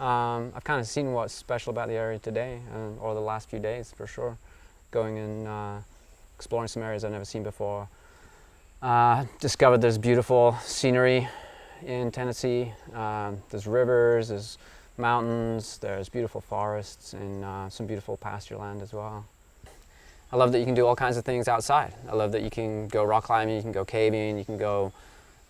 I've kind of seen what's special about the area today, or the last few days for sure. Going and exploring some areas I've never seen before. Discovered there's beautiful scenery in Tennessee. There's rivers, there's mountains, there's beautiful forests, and some beautiful pasture land as well. I love that you can do all kinds of things outside. I love that you can go rock climbing, you can go caving, you can go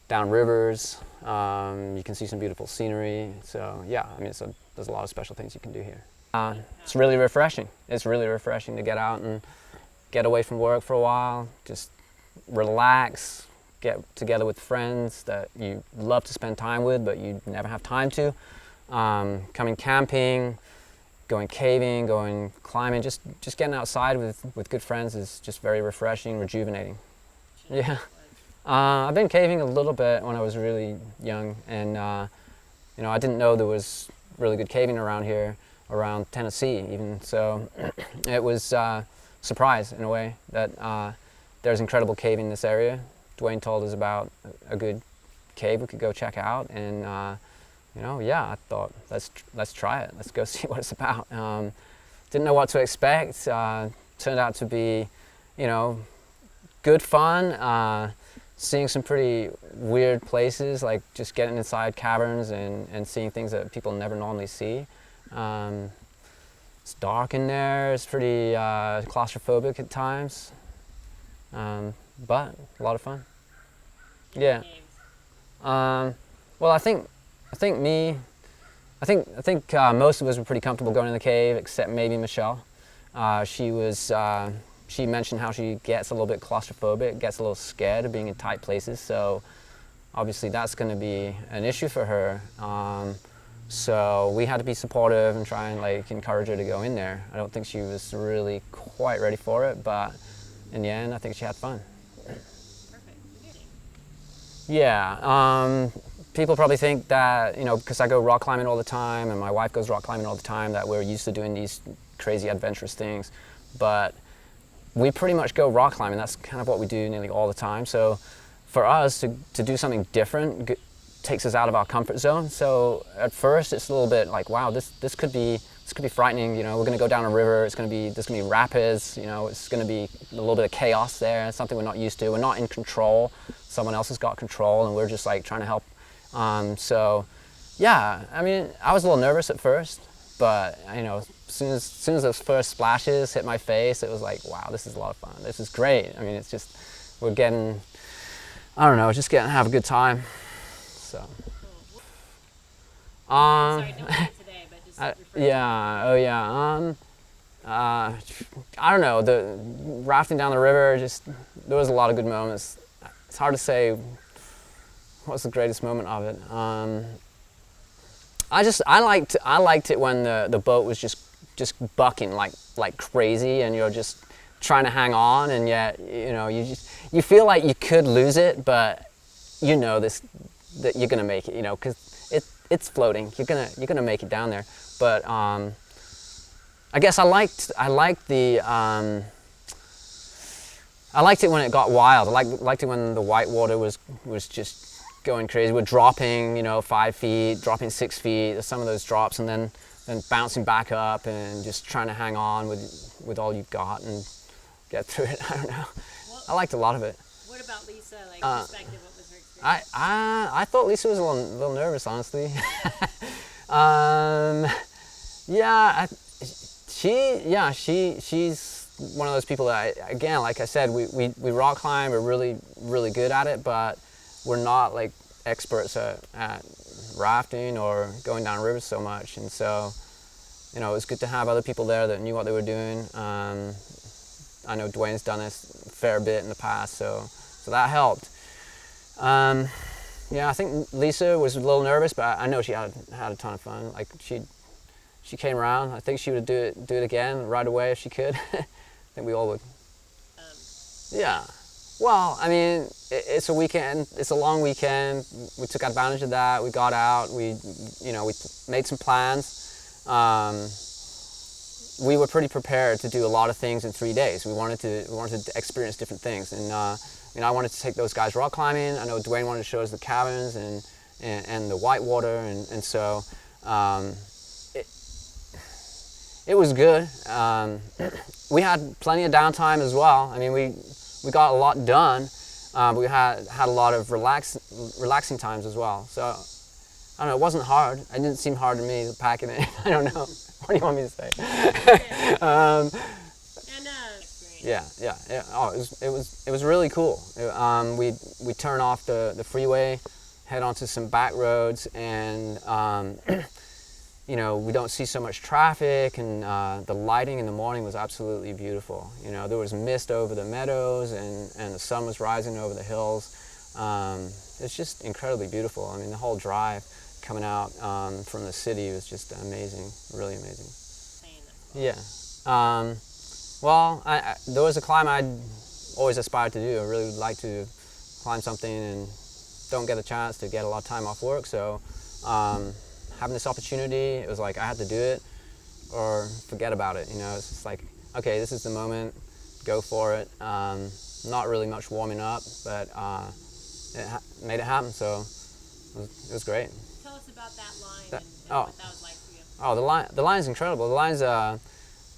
down rivers, you can see some beautiful scenery. So yeah, I mean, there's a lot of special things you can do here. It's really refreshing. It's really refreshing to get out and get away from work for a while, just relax, get together with friends that you love to spend time with but you never have time to. Coming camping, going caving, going climbing, just getting outside with good friends is just very refreshing, rejuvenating. Yeah. I've been caving a little bit when I was really young, and you know, I didn't know there was really good caving around here, around Tennessee even, so it was a surprise in a way that there's incredible caving in this area. Dwayne told us about a good cave we could go check out, and you know, yeah, I thought let's try it. Let's go see what it's about. Didn't know what to expect. Turned out to be, you know, good fun. Seeing some pretty weird places, like just getting inside caverns and seeing things that people never normally see. It's dark in there. It's pretty claustrophobic at times, but a lot of fun. Yeah. Well, I think most of us were pretty comfortable going in the cave, except maybe Michelle. She mentioned how she gets a little bit claustrophobic, gets a little scared of being in tight places. So obviously that's going to be an issue for her. So we had to be supportive and try and like encourage her to go in there. I don't think she was really quite ready for it, but in the end, I think she had fun. Yeah. People probably think that, you know, because I go rock climbing all the time and my wife goes rock climbing all the time, that we're used to doing these crazy adventurous things. But we pretty much go rock climbing. That's kind of what we do nearly all the time. So for us to do something different takes us out of our comfort zone. So at first it's a little bit like, wow, this could be frightening. You know, we're going to go down a river. There's going to be rapids. You know, it's going to be a little bit of chaos there. It's something we're not used to. We're not in control. Someone else has got control, and we're just like trying to help. So yeah, I mean, I was a little nervous at first, but you know, as soon as those first splashes hit my face, it was like, wow, this is a lot of fun. This is great. I mean, it's just, we're getting, I don't know, just getting to have a good time. So. Sorry, don't do it today, but just yeah. Oh yeah. I don't know. The rafting down the river, just there was a lot of good moments. It's hard to say what was the greatest moment of it. I liked it when the boat was just bucking like crazy, and you're just trying to hang on, and yet you know you feel like you could lose it, but you know that you're gonna make it, you know, because it's floating. You're gonna make it down there. But I guess I liked it when it got wild. I liked it when the white water was just going crazy. We're dropping, you know, 5 feet, dropping 6 feet, some of those drops, and then bouncing back up and just trying to hang on with all you've got and get through it. I don't know. Well, I liked a lot of it. What about Lisa? Like perspective, what was her experience? I thought Lisa was a little nervous, honestly. She's one of those people that again, like I said, we rock climb. We're really good at it, but we're not like experts at rafting or going down rivers so much. And so, you know, it was good to have other people there that knew what they were doing. I know Dwayne's done this a fair bit in the past, so that helped. Yeah, I think Lisa was a little nervous, but I know she had a ton of fun. Like she came around. I think she would do it again right away if she could. I think we all would. Yeah. Well, I mean, it's a weekend. It's a long weekend. We took advantage of that. We got out. We made some plans. We were pretty prepared to do a lot of things in 3 days. We wanted to experience different things, and I wanted to take those guys rock climbing. I know Dwayne wanted to show us the caverns and the white water, and so it was good. We had plenty of downtime as well. I mean, we got a lot done, but we had a lot of relaxing times as well. So I don't know, it wasn't hard. It didn't seem hard to me packing it. I don't know. What do you want me to say? Yeah. Oh, it was really cool. We turn off the freeway, head onto some back roads, and you know, we don't see so much traffic, and the lighting in the morning was absolutely beautiful. You know, there was mist over the meadows, and the sun was rising over the hills. It's just incredibly beautiful. I mean, the whole drive coming out from the city was just amazing, really amazing. Yeah. Well, there was a climb I'd always aspired to do. I really would like to climb something and don't get a chance to get a lot of time off work. So having this opportunity, it was like I had to do it or forget about it. You know, it's just like, okay, this is the moment, go for it. Not really much warming up, but it made it happen. So it was great. Tell us about that line and what that was like for you. Oh, the line's incredible. The line's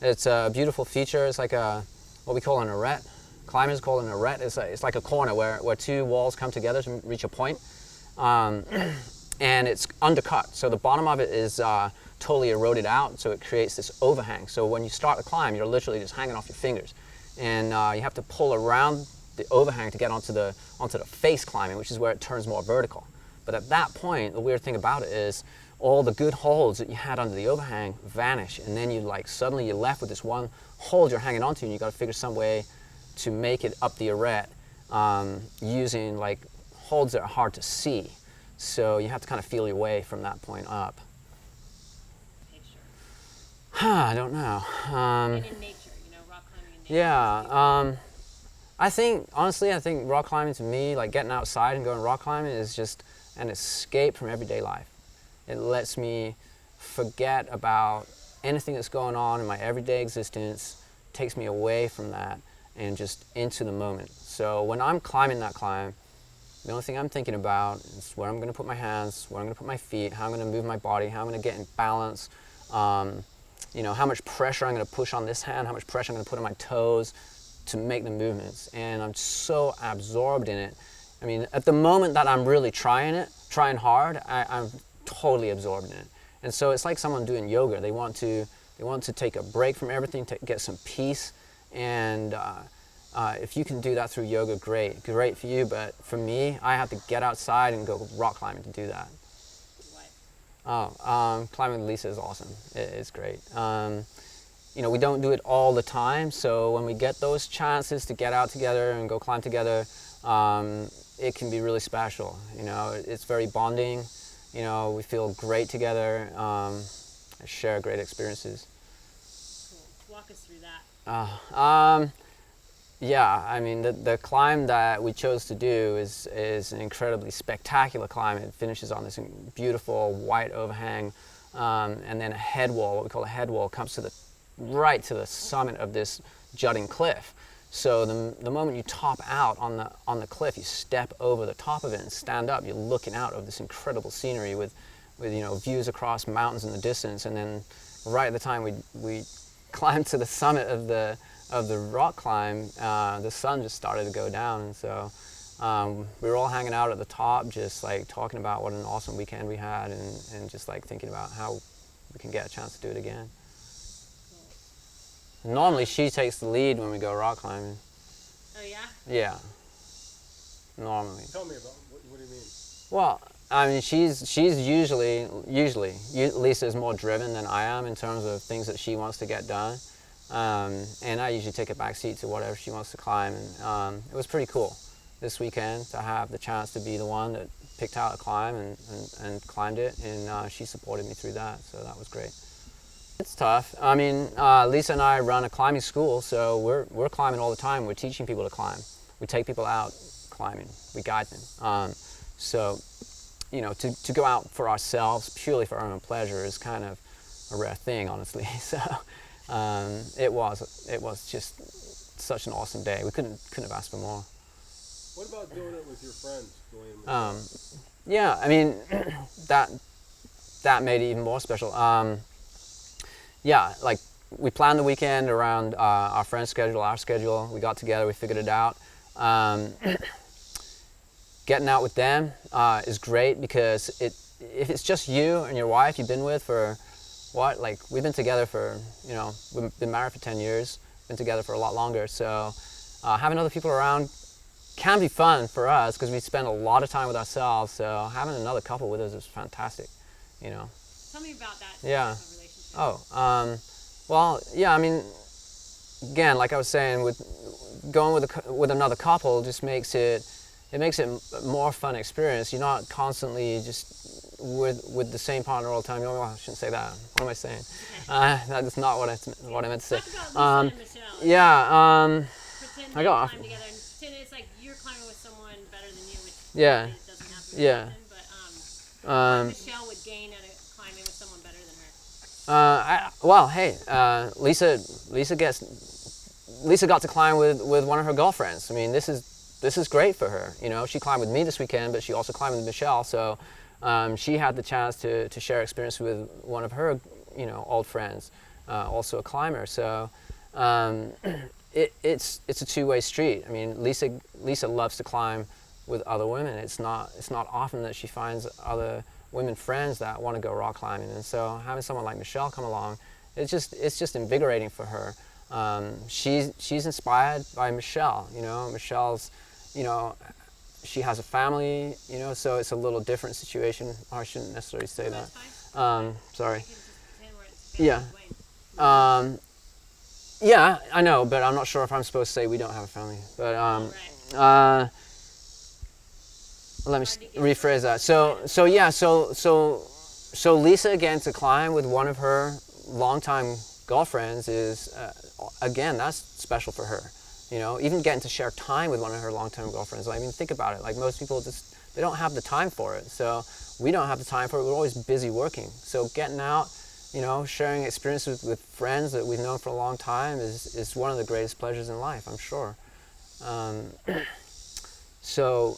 it's a beautiful feature. It's like what we call an arête. Climbers call it an arête. It's like a corner where two walls come together to reach a point. And it's undercut. So the bottom of it is totally eroded out, so it creates this overhang. So when you start the climb, you're literally just hanging off your fingers. And you have to pull around the overhang to get onto the face climbing, which is where it turns more vertical. But at that point, the weird thing about it is all the good holds that you had under the overhang vanish, and then suddenly you're left with this one hold you're hanging onto, and you got to figure some way to make it up the arête using like holds that are hard to see. So you have to kind of feel your way from that point up. I don't know. And in nature, you know, rock climbing in nature. Yeah. Honestly, I think rock climbing to me, like getting outside and going rock climbing, is just an escape from everyday life. It lets me forget about anything that's going on in my everyday existence, takes me away from that and just into the moment. So when I'm climbing that climb, the only thing I'm thinking about is where I'm going to put my hands, where I'm going to put my feet, how I'm going to move my body, how I'm going to get in balance, you know, how much pressure I'm going to push on this hand, how much pressure I'm going to put on my toes to make the movements. And I'm so absorbed in it. I mean, at the moment that I'm really trying hard, I'm totally absorbed in it. And so it's like someone doing yoga. They want to take a break from everything, to get some peace. And if you can do that through yoga, great for you. But for me, I have to get outside and go rock climbing to do that. Climbing with Lisa is awesome. It's great. You know, we don't do it all the time, so when we get those chances to get out together and go climb together, it can be really special. You know, it's very bonding. You know, we feel great together, share great experiences. Cool. Walk us through that. Yeah, I mean, the climb that we chose to do is an incredibly spectacular climb. It finishes on this beautiful white overhang, and then a head wall, what we call a head wall, comes right to the summit of this jutting cliff. So the moment you top out on the cliff, you step over the top of it and stand up. You're looking out of this incredible scenery with you know, views across mountains in the distance. And then right at the time we climbed to the summit of the rock climb, the sun just started to go down, and so we were all hanging out at the top, just like talking about what an awesome weekend we had, and just like thinking about how we can get a chance to do it again. Normally she takes the lead when we go rock climbing. Oh yeah? Yeah. Normally. Tell me about what do you mean? Well, I mean, she's usually Lisa is more driven than I am in terms of things that she wants to get done. And I usually take a back seat to whatever she wants to climb. And it was pretty cool this weekend to have the chance to be the one that picked out a climb and climbed it, and she supported me through that, so that was great. It's tough. I mean, Lisa and I run a climbing school, so we're climbing all the time. We're teaching people to climb. We take people out climbing. We guide them. So, you know, to go out for ourselves, purely for our own pleasure, is kind of a rare thing, honestly. So it was just such an awesome day. We couldn't have asked for more. What about doing it with your friends? Yeah, I mean, that made it even more special. Yeah, like we planned the weekend around our friend's schedule, our schedule. We got together, we figured it out. Getting out with them is great because if it's just you and your wife you've been with for what, like we've been together for, you know, we've been married for 10 years, been together for a lot longer. So having other people around can be fun for us because we spend a lot of time with ourselves. So having another couple with us is fantastic, you know. Tell me about that Yeah. type of relationship. Oh, well, yeah, I mean, again, like I was saying, with going with another couple just makes it a more fun experience. You're not constantly just with the same partner all the time. Oh, I shouldn't say that. What am I saying? That is not what I meant to say. Talk about Lisa and Michelle. Yeah. Pretend I they're got- climbing together and pretend it's like you're climbing with someone better than you, which Yeah. it doesn't happen very Yeah. often, but Michelle would gain out of climbing with someone better than her. Well, hey, Lisa got to climb with one of her girlfriends. I mean, this is great for her. You know, she climbed with me this weekend, but she also climbed with Michelle. So she had the chance to share experience with one of her, you know, old friends, also a climber. So it's a two-way street. I mean, Lisa loves to climb with other women. It's not often that she finds other women friends that want to go rock climbing, and so having someone like Michelle come along, it's just invigorating for her. She's inspired by Michelle. You know, Michelle's, you know, she has a family. You know, so it's a little different situation. Or I shouldn't necessarily say that. Sorry. You can just pretend we're it's family Yeah. Dwayne. Yeah, I know, but I'm not sure if I'm supposed to say we don't have a family. But Right. let me rephrase that. So Lisa again to climb with one of her longtime girlfriends is again, that's special for her. You know, even getting to share time with one of her longtime girlfriends. I mean, think about it. Like most people they don't have the time for it. So we don't have the time for it. We're always busy working. So getting out, you know, sharing experiences with friends that we've known for a long time is one of the greatest pleasures in life, I'm sure. So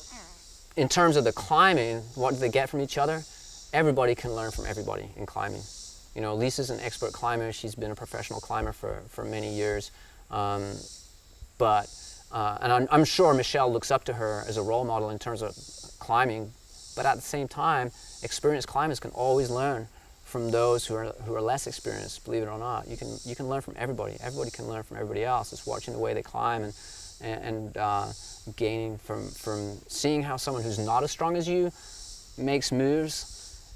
in terms of the climbing, what do they get from each other? Everybody can learn from everybody in climbing. You know, Lisa's an expert climber. She's been a professional climber for many years. And I'm sure Michelle looks up to her as a role model in terms of climbing. But at the same time, experienced climbers can always learn from those who are less experienced. Believe it or not, you can learn from everybody. Everybody can learn from everybody else. It's watching the way they climb and gaining from seeing how someone who's not as strong as you makes moves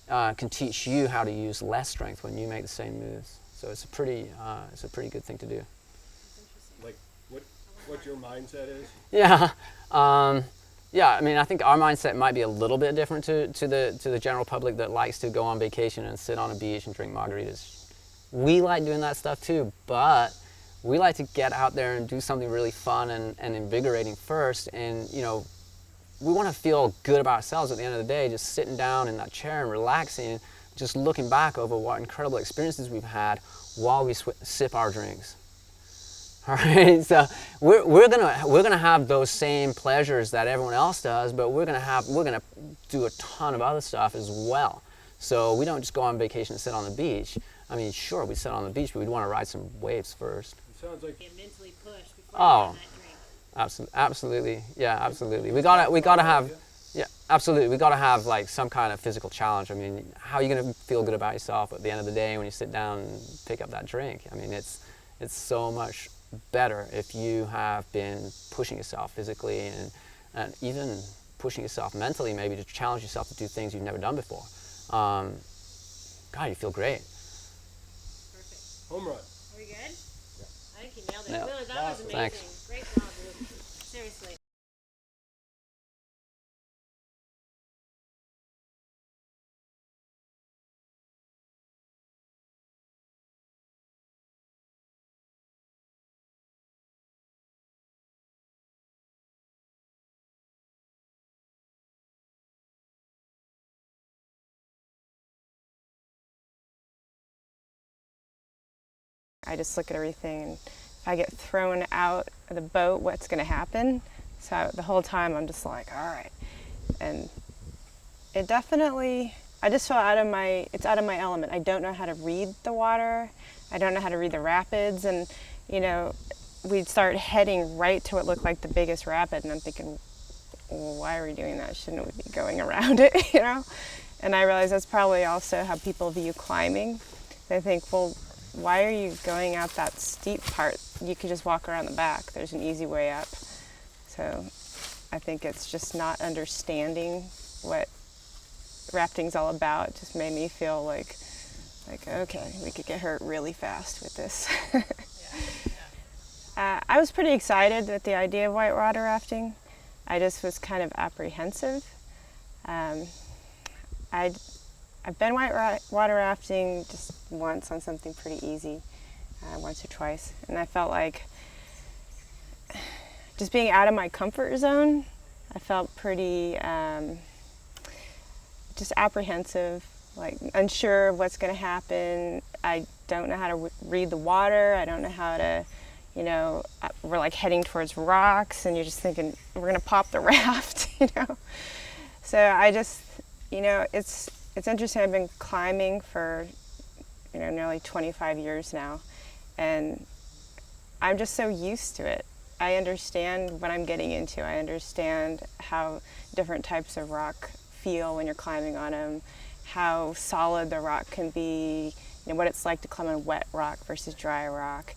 can teach you how to use less strength when you make the same moves. So it's a pretty good thing to do. Like what your mindset is? Yeah. Yeah, I mean, I think our mindset might be a little bit different to the general public that likes to go on vacation and sit on a beach and drink margaritas. We like doing that stuff too, but we like to get out there and do something really fun and invigorating first. And, you know, we want to feel good about ourselves at the end of the day, just sitting down in that chair and relaxing, just looking back over what incredible experiences we've had while we sip our drinks. All right, so we're gonna have those same pleasures that everyone else does, but we're gonna do a ton of other stuff as well. So we don't just go on vacation and sit on the beach. I mean, sure, we sit on the beach, but we'd want to ride some waves first. It sounds like Get mentally pushed before Oh. you have that drink. Absolutely, yeah, absolutely. We gotta have, yeah, absolutely. We gotta have like some kind of physical challenge. I mean, how are you gonna feel good about yourself at the end of the day when you sit down and pick up that drink? I mean, it's so much better if you have been pushing yourself physically and even pushing yourself mentally, maybe to challenge yourself to do things you've never done before. God, you feel great. Perfect. home run. Are we good? I think you nailed it. Yeah. Really, that was amazing. Thanks. Great job, dude. Seriously. I just look at everything, and if I get thrown out of the boat, what's going to happen? So the whole time I'm just like, all right. And it definitely I just feel it's out of my element. I don't know how to read the water. I don't know how to read the rapids. And, you know, we'd start heading right to what looked like the biggest rapid. And I'm thinking, well, why are we doing that? Shouldn't we be going around it, you know? And I realized that's probably also how people view climbing. They think, well, why are you going out that steep part? You could just walk around the back. There's an easy way up. So I think it's just not understanding what rafting's all about. It just made me feel like okay, we could get hurt really fast with this. I was pretty excited with the idea of whitewater rafting. I just was kind of apprehensive. I've been whitewater rafting just once on something pretty easy, once or twice, and I felt like just being out of my comfort zone. I felt pretty just apprehensive, like unsure of what's going to happen. I don't know how to read the water. I don't know how to, you know, we're like heading towards rocks and you're just thinking, we're going to pop the raft, you know? So I just, you know, it's interesting. I've been climbing for, you know, nearly 25 years now, and I'm just so used to it. I understand what I'm getting into. I understand how different types of rock feel when you're climbing on them, how solid the rock can be, you know, what it's like to climb on wet rock versus dry rock.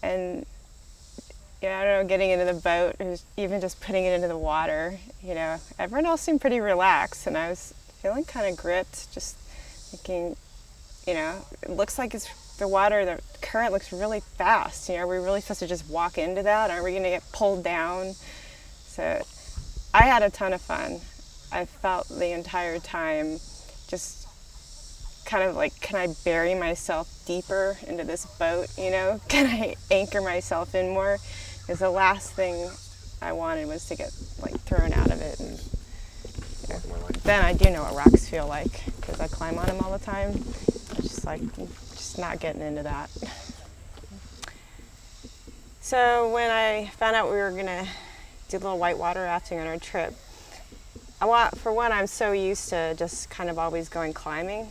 And, you know, I don't know, getting into the boat, even just putting it into the water, you know, everyone else seemed pretty relaxed, and I was feeling kind of gripped, just thinking, you know, it looks like the current looks really fast. You know, are we really supposed to just walk into that? Are we going to get pulled down? So I had a ton of fun. I felt the entire time just kind of like, can I bury myself deeper into this boat, you know? Can I anchor myself in more? Because the last thing I wanted was to get like thrown out of it. And you know, then I do know what rocks feel like because I climb on them all the time. It's just like, just not getting into that. So when I found out we were gonna do a little whitewater rafting on our trip, for one, I'm so used to just kind of always going climbing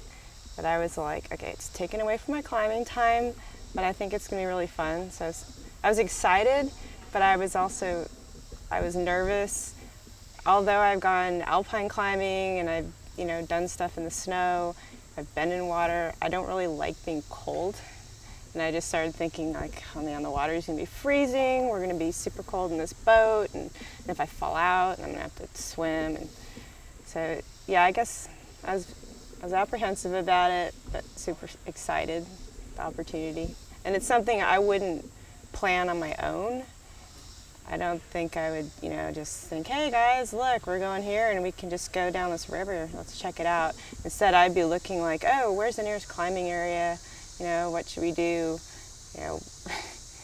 that I was like, okay, it's taken away from my climbing time, but I think it's gonna be really fun. So I was excited, but I was nervous. Although I've gone alpine climbing and I've, you know, done stuff in the snow, I've been in water, I don't really like being cold. And I just started thinking like, oh man, the water's gonna be freezing, we're gonna be super cold in this boat, and if I fall out, I'm gonna have to swim. And so yeah, I guess I was apprehensive about it, but super excited, the opportunity. And it's something I wouldn't plan on my own. I don't think I would, you know, just think, hey guys, look, we're going here and we can just go down this river, let's check it out. Instead, I'd be looking like, oh, where's the nearest climbing area? You know, what should we do? You know,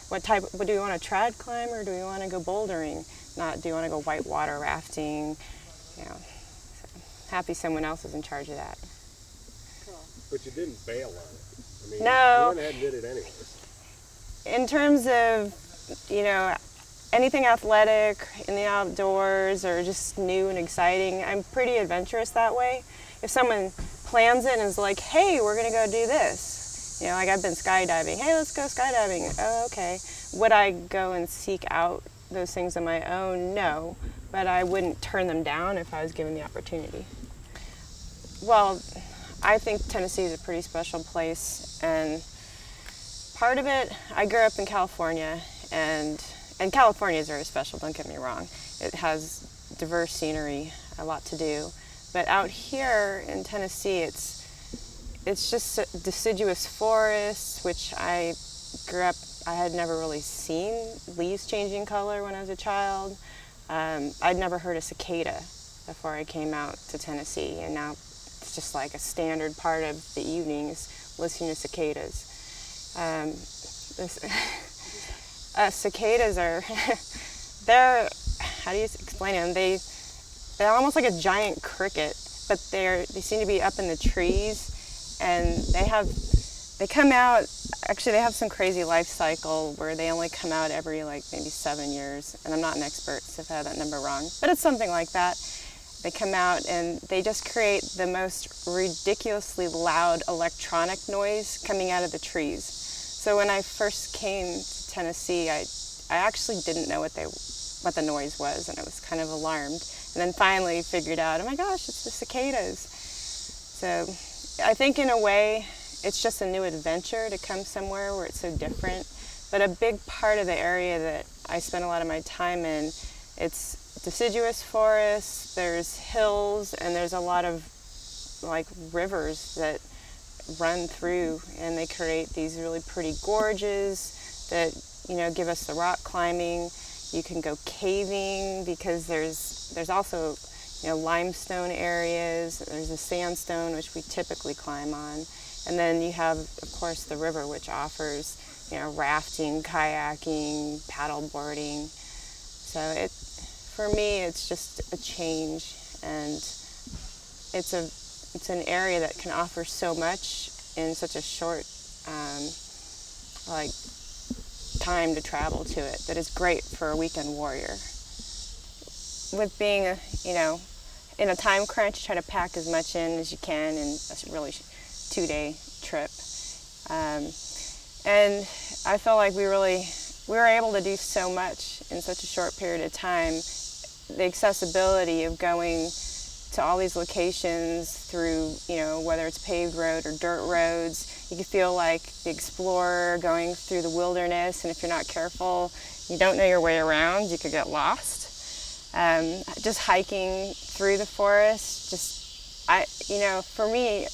what do we want to trad climb or do we want to go bouldering? Not, do you want to go whitewater rafting? You know, so happy someone else is in charge of that. But you didn't bail on it. I mean, No. you went ahead and did it anyways. In terms of, you know, anything athletic, in the outdoors, or just new and exciting, I'm pretty adventurous that way. If someone plans it and is like, hey, we're going to go do this, you know, like I've been skydiving. Hey, let's go skydiving. Oh, okay. Would I go and seek out those things on my own? No, but I wouldn't turn them down if I was given the opportunity. Well, I think Tennessee is a pretty special place, and part of it, I grew up in California, and California is very special, don't get me wrong. It has diverse scenery, a lot to do. But out here in Tennessee, it's just deciduous forests, which I grew up, I had never really seen leaves changing color when I was a child. I'd never heard a cicada before I came out to Tennessee, and now it's just like a standard part of the evenings, listening to cicadas. Cicadas are, they're, how do you explain them? They're almost like a giant cricket, but they seem to be up in the trees, and they come out, actually they have some crazy life cycle where they only come out every like maybe 7 years, and I'm not an expert, so if I have that number wrong, but it's something like that. They come out and they just create the most ridiculously loud electronic noise coming out of the trees. So when I first came to Tennessee, I actually didn't know what the noise was, and I was kind of alarmed. And then finally figured out, oh my gosh, it's the cicadas. So I think in a way, it's just a new adventure to come somewhere where it's so different. But a big part of the area that I spend a lot of my time in, it's deciduous forests, there's hills, and there's a lot of like rivers that run through, and they create these really pretty gorges that, you know, give us the rock climbing. You can go caving because there's also, you know, limestone areas, there's a sandstone which we typically climb on, and then you have, of course, the river, which offers, you know, rafting, kayaking, paddle boarding. So for me, it's just a change, and it's an area that can offer so much in such a short time to travel to it, that is great for a weekend warrior. With being in a time crunch, try to pack as much in as you can in a really 2-day trip. And I felt like we were able to do so much in such a short period of time. The accessibility of going to all these locations through, you know, whether it's paved road or dirt roads, you can feel like the explorer going through the wilderness, and if you're not careful, you don't know your way around, you could get lost. Just hiking through the forest, for me,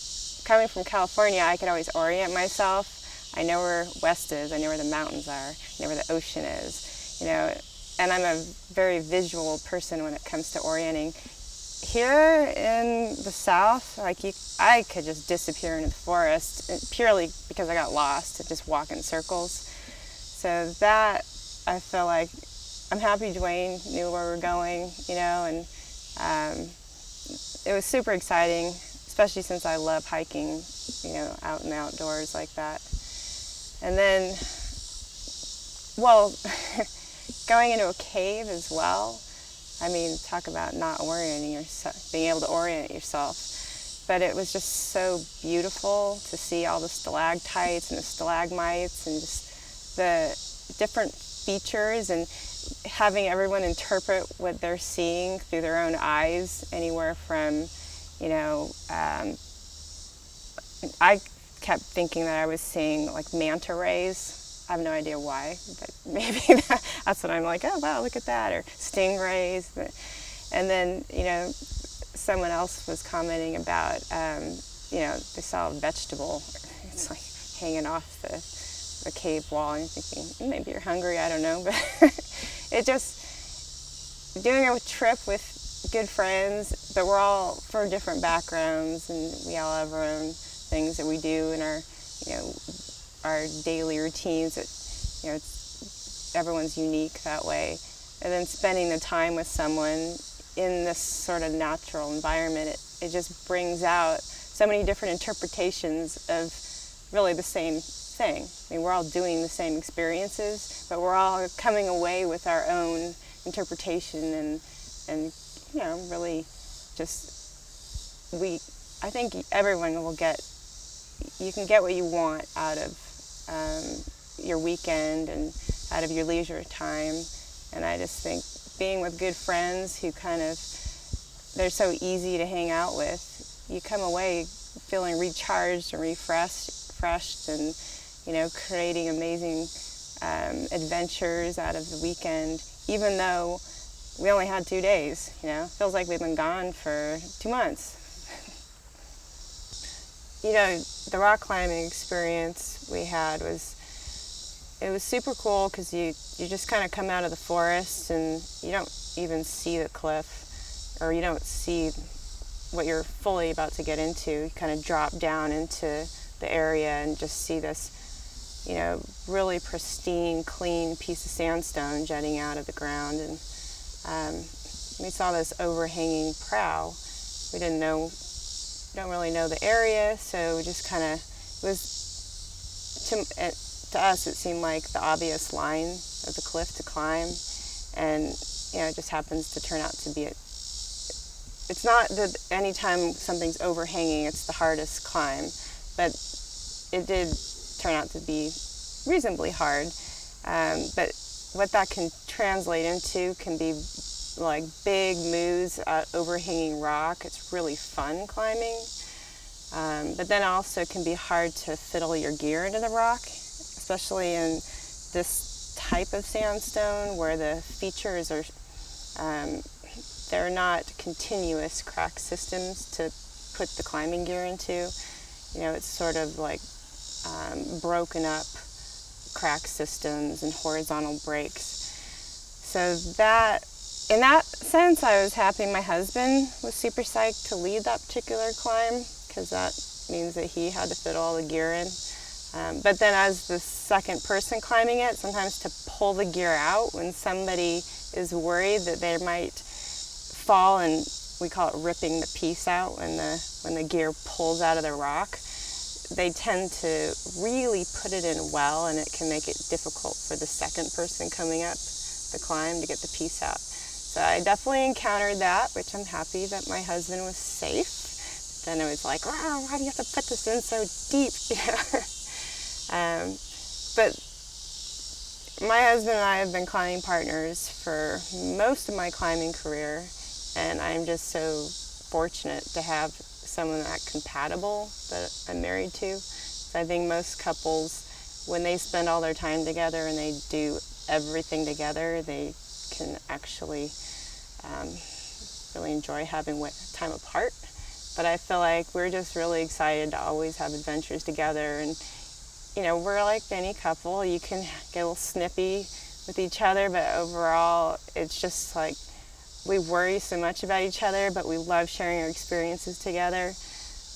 coming from California, I could always orient myself. I know where west is, I know where the mountains are, I know where the ocean is, you know, and I'm a very visual person when it comes to orienting. Here in the south, I could just disappear into the forest purely because I got lost and just walk in circles. So that, I feel like, I'm happy Dwayne knew where we were going, you know, and it was super exciting, especially since I love hiking, you know, out in the outdoors like that. And then, well, going into a cave as well. I mean, talk about not orienting yourself, being able to orient yourself. But it was just so beautiful to see all the stalactites and the stalagmites and just the different features, and having everyone interpret what they're seeing through their own eyes, anywhere from, you know, I kept thinking that I was seeing like manta rays. I have no idea why, but maybe that's what I'm like, oh wow, look at that, or stingrays. And then, you know, someone else was commenting about, you know, they saw a vegetable, it's like hanging off the cave wall, and you're thinking, maybe you're hungry, I don't know, but it just, doing a trip with good friends, but we're all from different backgrounds, and we all have our own things that we do in our, you know, our daily routines. That, you know, everyone's unique that way. And then spending the time with someone in this sort of natural environment, it just brings out so many different interpretations of really the same thing. I mean, we're all doing the same experiences, but we're all coming away with our own interpretation, and you know, really just, I think everyone will you can get what you want out of your weekend and out of your leisure time. And I just think being with good friends who they're so easy to hang out with, you come away feeling recharged and refreshed, and, you know, creating amazing adventures out of the weekend, even though we only had 2 days. You know, feels like we've been gone for 2 months. You know, the rock climbing experience we had was super cool, because you just kind of come out of the forest and you don't even see the cliff, or you don't see what you're fully about to get into. You kind of drop down into the area and just see this, you know, really pristine, clean piece of sandstone jutting out of the ground. And we saw this overhanging prow. We don't really know the area, so we just kind of, it was, to us it seemed like the obvious line of the cliff to climb, and, you know, it just happens to turn out to be it's not that anytime something's overhanging, it's the hardest climb, but it did turn out to be reasonably hard. But what that can translate into can be like big moves at overhanging rock. It's really fun climbing. But then also can be hard to fiddle your gear into the rock, especially in this type of sandstone where the features are, they're not continuous crack systems to put the climbing gear into. You know, it's sort of like broken up crack systems and horizontal breaks. So that, in that sense, I was happy my husband was super psyched to lead that particular climb, because that means that he had to fit all the gear in. But then as the second person climbing it, sometimes to pull the gear out when somebody is worried that they might fall, and we call it ripping the piece out when the gear pulls out of the rock, they tend to really put it in well, and it can make it difficult for the second person coming up the climb to get the piece out. So I definitely encountered that, which I'm happy that my husband was safe. Then it was like, wow, why do you have to put this in so deep? But my husband and I have been climbing partners for most of my climbing career, and I'm just so fortunate to have someone that compatible that I'm married to. So I think most couples, when they spend all their time together and they do everything together, they can actually really enjoy having time apart. But I feel like we're just really excited to always have adventures together. And, you know, we're like any couple. You can get a little snippy with each other, but overall, it's just like we worry so much about each other, but we love sharing our experiences together,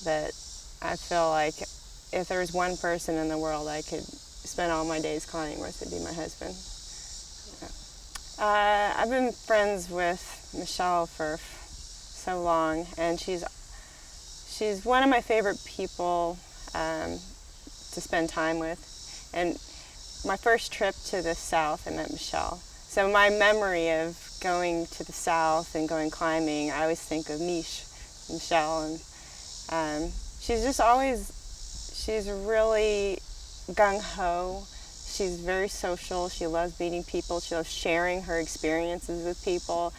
that I feel like if there was one person in the world I could spend all my days climbing with, it'd be my husband. I've been friends with Michelle for so long, and she's one of my favorite people to spend time with. And my first trip to the South, I met Michelle. So my memory of going to the South and going climbing, I always think of Michelle. And she's just always, she's really gung-ho. She's very social. She loves meeting people. She loves sharing her experiences with people.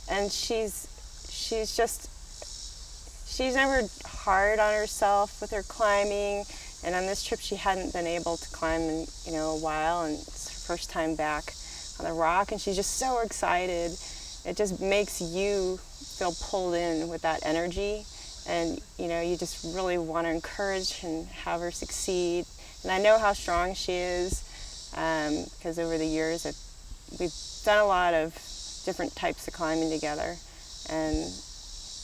And she's never hard on herself with her climbing. And on this trip, she hadn't been able to climb in a while, and it's her first time back on the rock, and she's just so excited. It just makes you feel pulled in with that energy, and you just really want to encourage and have her succeed. And I know how strong she is, because over the years we've done a lot of different types of climbing together, and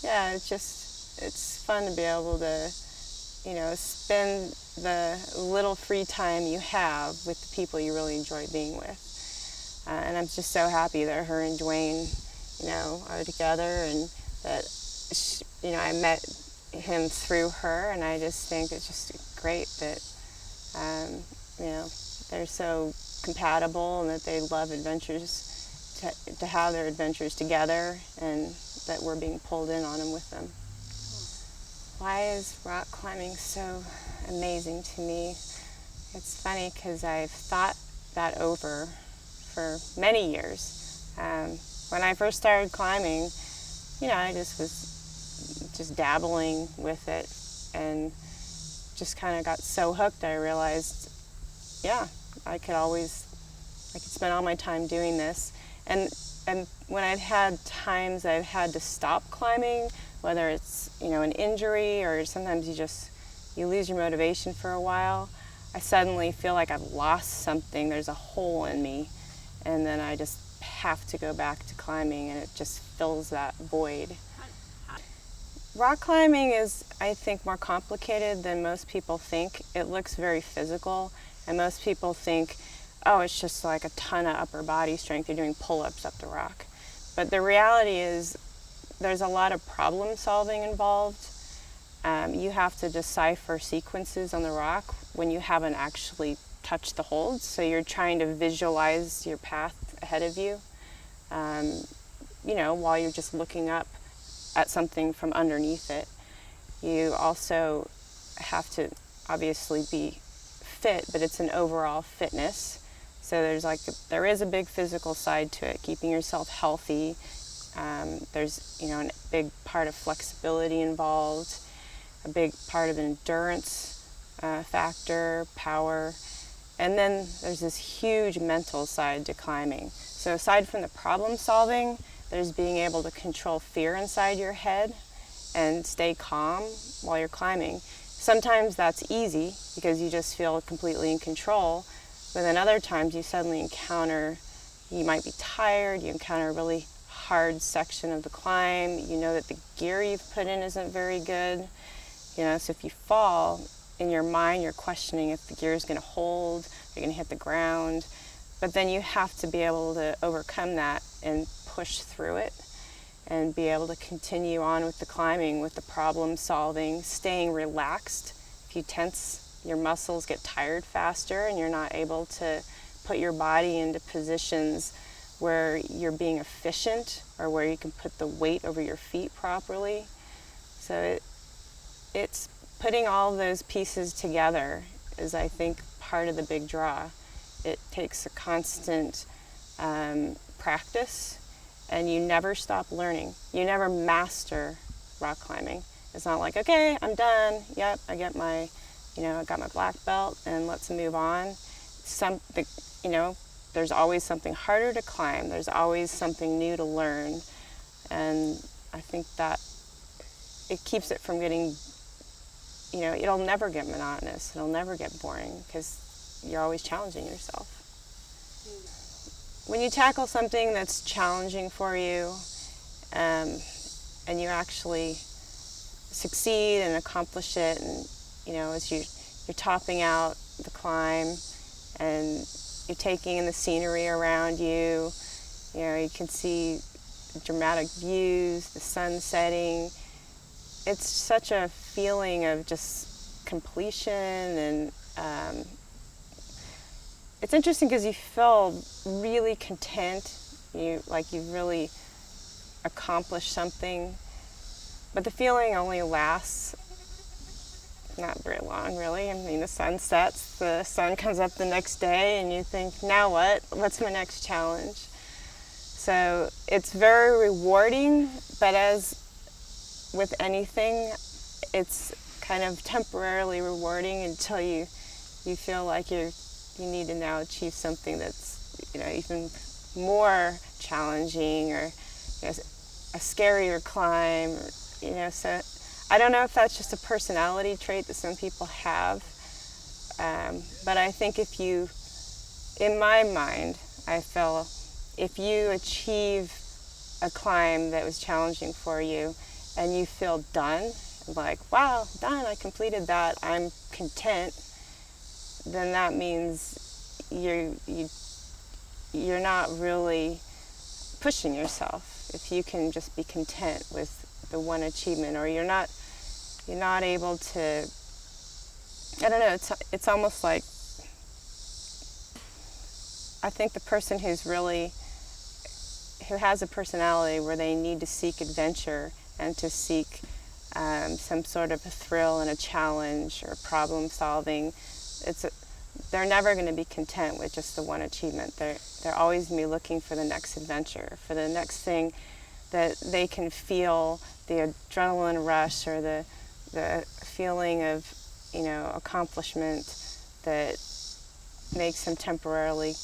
yeah, it's fun to be able to spend the little free time you have with the people you really enjoy being with. And I'm just so happy that her and Dwayne, are together, and that I met him through her, and I just think it's just great that they're so compatible, and that they love adventures, to have their adventures together, and that we're being pulled in on them with them. Why is rock climbing so amazing to me? It's funny because I've thought that over for many years. When I first started climbing, I just was dabbling with it, and just kind of got so hooked I realized, yeah, I could spend all my time doing this. And when I've had times I've had to stop climbing, whether it's an injury, or sometimes you lose your motivation for a while, I suddenly feel like I've lost something. There's a hole in me, and then I just have to go back to climbing, and it just fills that void. Rock climbing is, I think, more complicated than most people think. It looks very physical, and most people think, oh, it's just like a ton of upper body strength. You're doing pull-ups up the rock. But the reality is there's a lot of problem solving involved. You have to decipher sequences on the rock when you haven't actually touched the holds. So you're trying to visualize your path ahead of you, while you're just looking up. at something from underneath it. You also have to obviously be fit, but it's an overall fitness. So there is a big physical side to it, keeping yourself healthy. There's a big part of flexibility involved, a big part of endurance factor, power, and then there's this huge mental side to climbing. So aside from the problem solving, there's being able to control fear inside your head and stay calm while you're climbing. Sometimes that's easy because you just feel completely in control, but then other times you suddenly encounter, you might be tired, you encounter a really hard section of the climb, you know that the gear you've put in isn't very good, so if you fall, in your mind you're questioning if the gear is going to hold, you're going to hit the ground, but then you have to be able to overcome that and push through it and be able to continue on with the climbing, with the problem solving, staying relaxed. If you tense, your muscles get tired faster and you're not able to put your body into positions where you're being efficient or where you can put the weight over your feet properly. So it's putting all those pieces together is, I think, part of the big draw. It takes a constant practice, and you never stop learning. You never master rock climbing. It's not like, okay, I'm done. Yep, I got my black belt, and let's move on. There's always something harder to climb. There's always something new to learn, and I think that it keeps it from getting, it'll never get monotonous. It'll never get boring because you're always challenging yourself. When you tackle something that's challenging for you, and you actually succeed and accomplish it, and as you're topping out the climb and you're taking in the scenery around you, you can see dramatic views, the sun setting. It's such a feeling of just completion, and it's interesting because you feel really content, you've really accomplished something, but the feeling only lasts not very long, really. I mean, the sun sets, the sun comes up the next day, and you think, now what? What's my next challenge? So it's very rewarding, but as with anything, it's kind of temporarily rewarding until you feel like you need to now achieve something that's even more challenging, or a scarier climb, so I don't know if that's just a personality trait that some people have, but I think in my mind, I feel if you achieve a climb that was challenging for you and you feel done, like, wow, done, I completed that, I'm content, then that means you're not really pushing yourself. If you can just be content with the one achievement, or you're not able to, I don't know, it's almost like, I think the person who has a personality where they need to seek adventure and to seek some sort of a thrill and a challenge or problem solving, they're never going to be content with just the one achievement. They're always going to be looking for the next adventure, for the next thing that they can feel the adrenaline rush or the feeling of accomplishment that makes them temporarily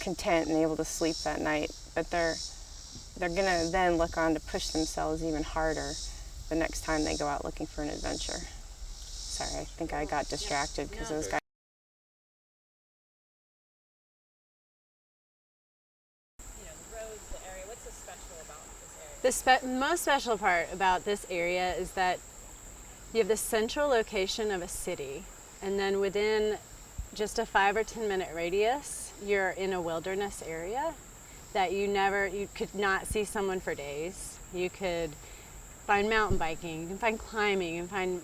content and able to sleep that night. But they're going to then look on to push themselves even harder the next time they go out looking for an adventure. Sorry, I think I got distracted because those guys. The roads, the area. What's so special about this area? The most special part about this area is that you have the central location of a city, and then within just a 5 or 10 minute radius, you're in a wilderness area that you could not see someone for days. You could find mountain biking, you can find climbing, you can find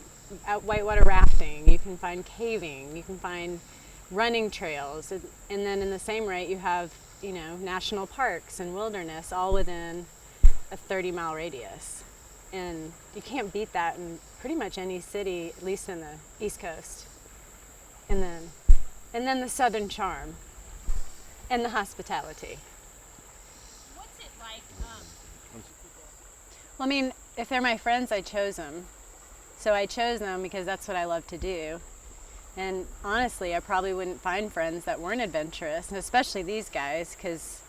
whitewater rafting, you can find caving, you can find running trails, and then in the same rate you have national parks and wilderness all within a 30-mile radius. And you can't beat that in pretty much any city, at least in the East Coast. And then the Southern charm and the hospitality. What's it like? Well, I mean, if they're my friends, I chose them. So I chose them because that's what I love to do. And honestly, I probably wouldn't find friends that weren't adventurous, and especially these guys, because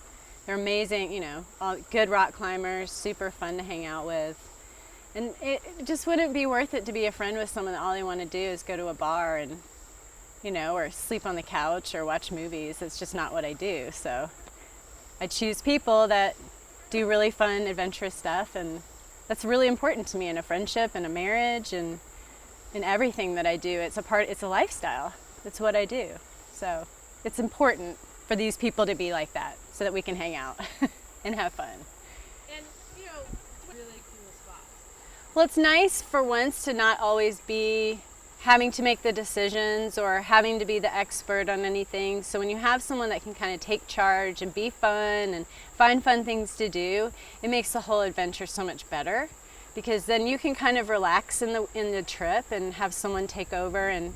they're amazing, you know, all good rock climbers, super fun to hang out with. And it just wouldn't be worth it to be a friend with someone that all they want to do is go to a bar and, you know, or sleep on the couch or watch movies. It's just not what I do. So I choose people that do really fun, adventurous stuff, and that's really important to me in a friendship and a marriage and in everything that I do. It's a lifestyle. It's what I do. So it's important for these people to be like that so that we can hang out and have fun. And, you know, really cool spots. Well, it's nice for once to not always be having to make the decisions or having to be the expert on anything. So when you have someone that can kind of take charge and be fun and find fun things to do, it makes the whole adventure so much better, because then you can kind of relax in the trip and have someone take over and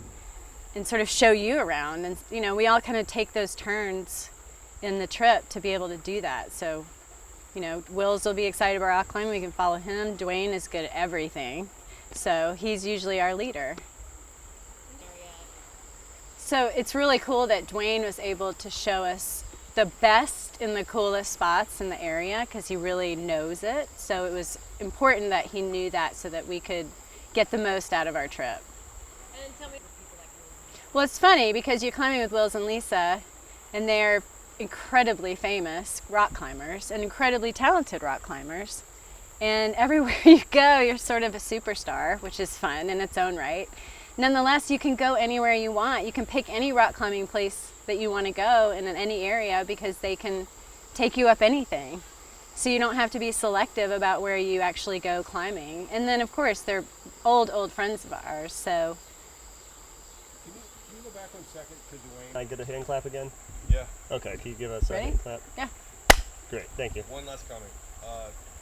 sort of show you around. And, you know, we all kind of take those turns in the trip to be able to do that. So, you know, Wills will be excited about rock climbing. We can follow him. Dwayne is good at everything. So he's usually our leader. So it's really cool that Dwayne was able to show us the best and the coolest spots in the area, because he really knows it. So it was important that he knew that so that we could get the most out of our trip. And then tell me people like Wills. Well, it's funny because you're climbing with Wills and Lisa, and they're incredibly famous rock climbers and incredibly talented rock climbers. And everywhere you go, you're sort of a superstar, which is fun in its own right. Nonetheless, you can go anywhere you want. You can pick any rock climbing place that you want to go in any area, because they can take you up anything. So you don't have to be selective about where you actually go climbing. And then, of course, they're old friends of ours, so. Can you go back 1 second to Dwayne? Can I get a hand clap again? Yeah. Okay, can you give us a Ready? hand clap? Yeah. Great, thank you. One last comment.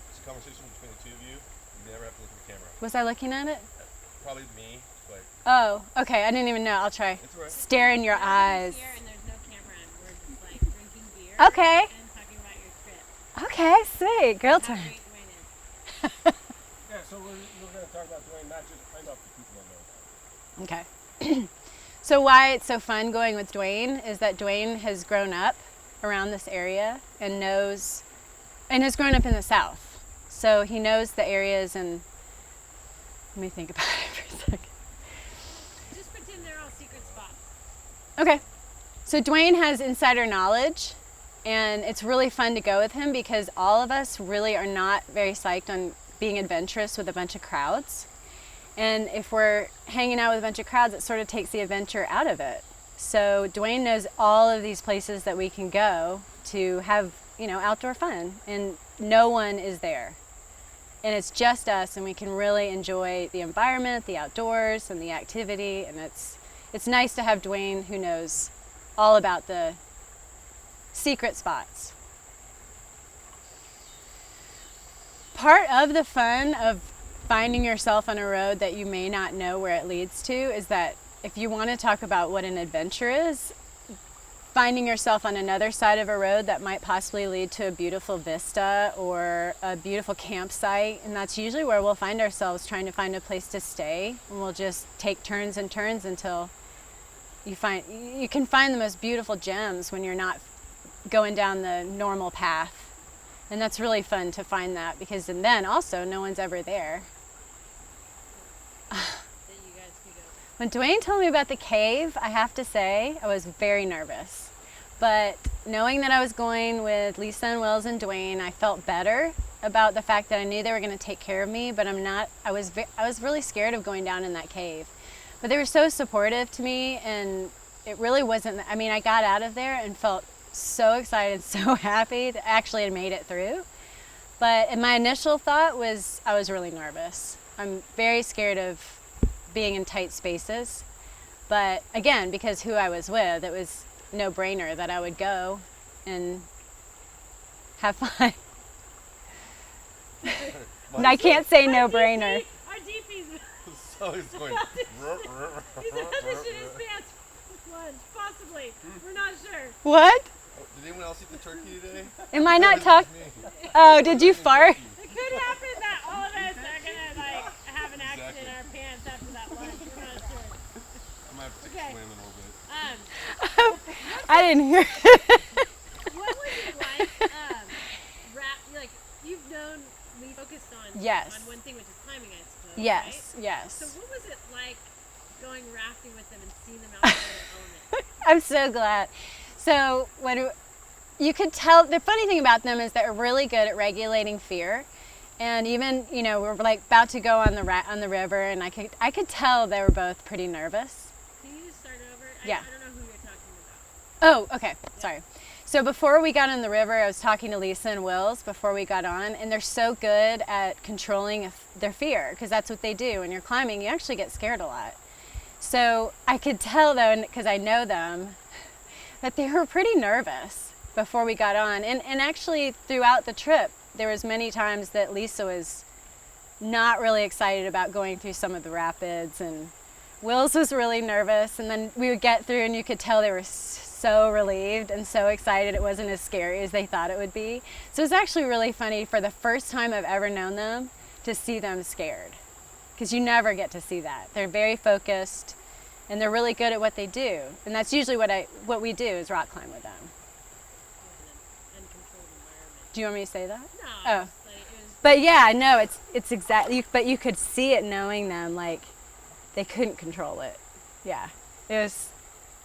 It's a conversation between the two of you. You never have to look at the camera. Was I looking at it? Probably me, but Oh, okay, I didn't even know. I'll try. it's all right. Stare in your eyes. Here and there's no camera, and we're just like drinking beer. Okay. And talking about your trip. Okay, sweet. Girl How time. great Dwayne is. Yeah, so we're going to talk about Dwayne, not just find out the people that know. Okay. So why it's so fun going with Dwayne is that Dwayne has grown up around this area and has grown up in the South. So he knows the areas, and let me think about it for a second. Just pretend they're all secret spots. Okay. So Dwayne has insider knowledge, and it's really fun to go with him because all of us really are not very psyched on being adventurous with a bunch of crowds. And if we're hanging out with a bunch of crowds, it sort of takes the adventure out of it. So Dwayne knows all of these places that we can go to have, you know, outdoor fun, and no one is there. And it's just us, and we can really enjoy the environment, the outdoors, and the activity. And it's nice to have Dwayne who knows all about the secret spots. Part of the fun of finding yourself on a road that you may not know where it leads to is that if you want to talk about what an adventure is, finding yourself on another side of a road that might possibly lead to a beautiful vista or a beautiful campsite, and that's usually where we'll find ourselves, trying to find a place to stay, and we'll just take turns and turns until you can find the most beautiful gems when you're not going down the normal path. And that's really fun to find that, because then also no one's ever there. That you guys can go. When Dwayne told me about the cave, I have to say, I was very nervous. But knowing that I was going with Lisa and Wills and Dwayne, I felt better about the fact that I knew they were going to take care of me, but I was really scared of going down in that cave. But they were so supportive to me, and it really wasn't, I mean, I got out of there and felt so excited, so happy that I actually had made it through. But my initial thought was I was really nervous. I'm very scared of being in tight spaces. But again, because who I was with, it was no brainer that I would go and have fun. And I can't say no brainer. Our DP's So he's going. he's in his pants for lunch, possibly. We're not sure. What? Did anyone else eat the turkey today? Am I not It was talking? me. Oh, did you fart? It could happen that all of us are gonna like have an accident in our pants after that lunch. We're not sure. I might have to take Okay. a swim in a little bit. I didn't hear. What was it like? Like you've known we focused on Yes. on one thing, which is climbing, I suppose. Yes, Right? yes. So what was it like going rafting with them and seeing them out in their element? I'm so glad. So when you could tell, the funny thing about them is they're really good at regulating fear, and even we're like about to go on the river, and I could tell they were both pretty nervous. Can you just start over? Yeah. I don't know who you're talking about. Oh, okay. Sorry. So before we got on the river, I was talking to Lisa and Wills before we got on, and they're so good at controlling their fear, because that's what they do. When you're climbing, you actually get scared a lot. So I could tell, though, because I know them, that they were pretty nervous before we got on. And actually, throughout the trip, there was many times that Lisa was not really excited about going through some of the rapids, and Wills was really nervous. And then we would get through, and you could tell they were so relieved and so excited it wasn't as scary as they thought it would be. So it's actually really funny, for the first time I've ever known them, to see them scared, because you never get to see that. They're very focused, and they're really good at what they do, and that's usually what we do is rock climb with them. Uncontrolled environment. Do you want me to say that? No. Oh. It's like, it was, But yeah, no, it's exactly, but you could see it knowing them, like they couldn't control it. Yeah, it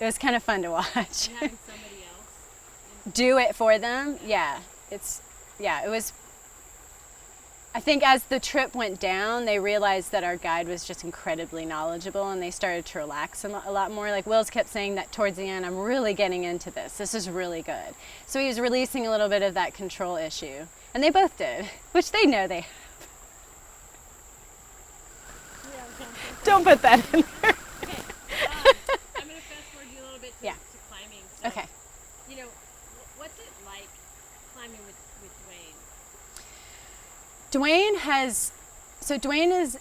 was kind of fun to watch. and having somebody else. Do it for them. Yeah, it was. I think as the trip went down, they realized that our guide was just incredibly knowledgeable, and they started to relax a lot more. Like Wills kept saying that towards the end, I'm really getting into this. This is really good. So he was releasing a little bit of that control issue, and they both did, which they know they have. Don't put that in there. Okay. I'm gonna fast forward you a little bit to, Yeah. to climbing. So, Okay. What's it like climbing with Dwayne? Dwayne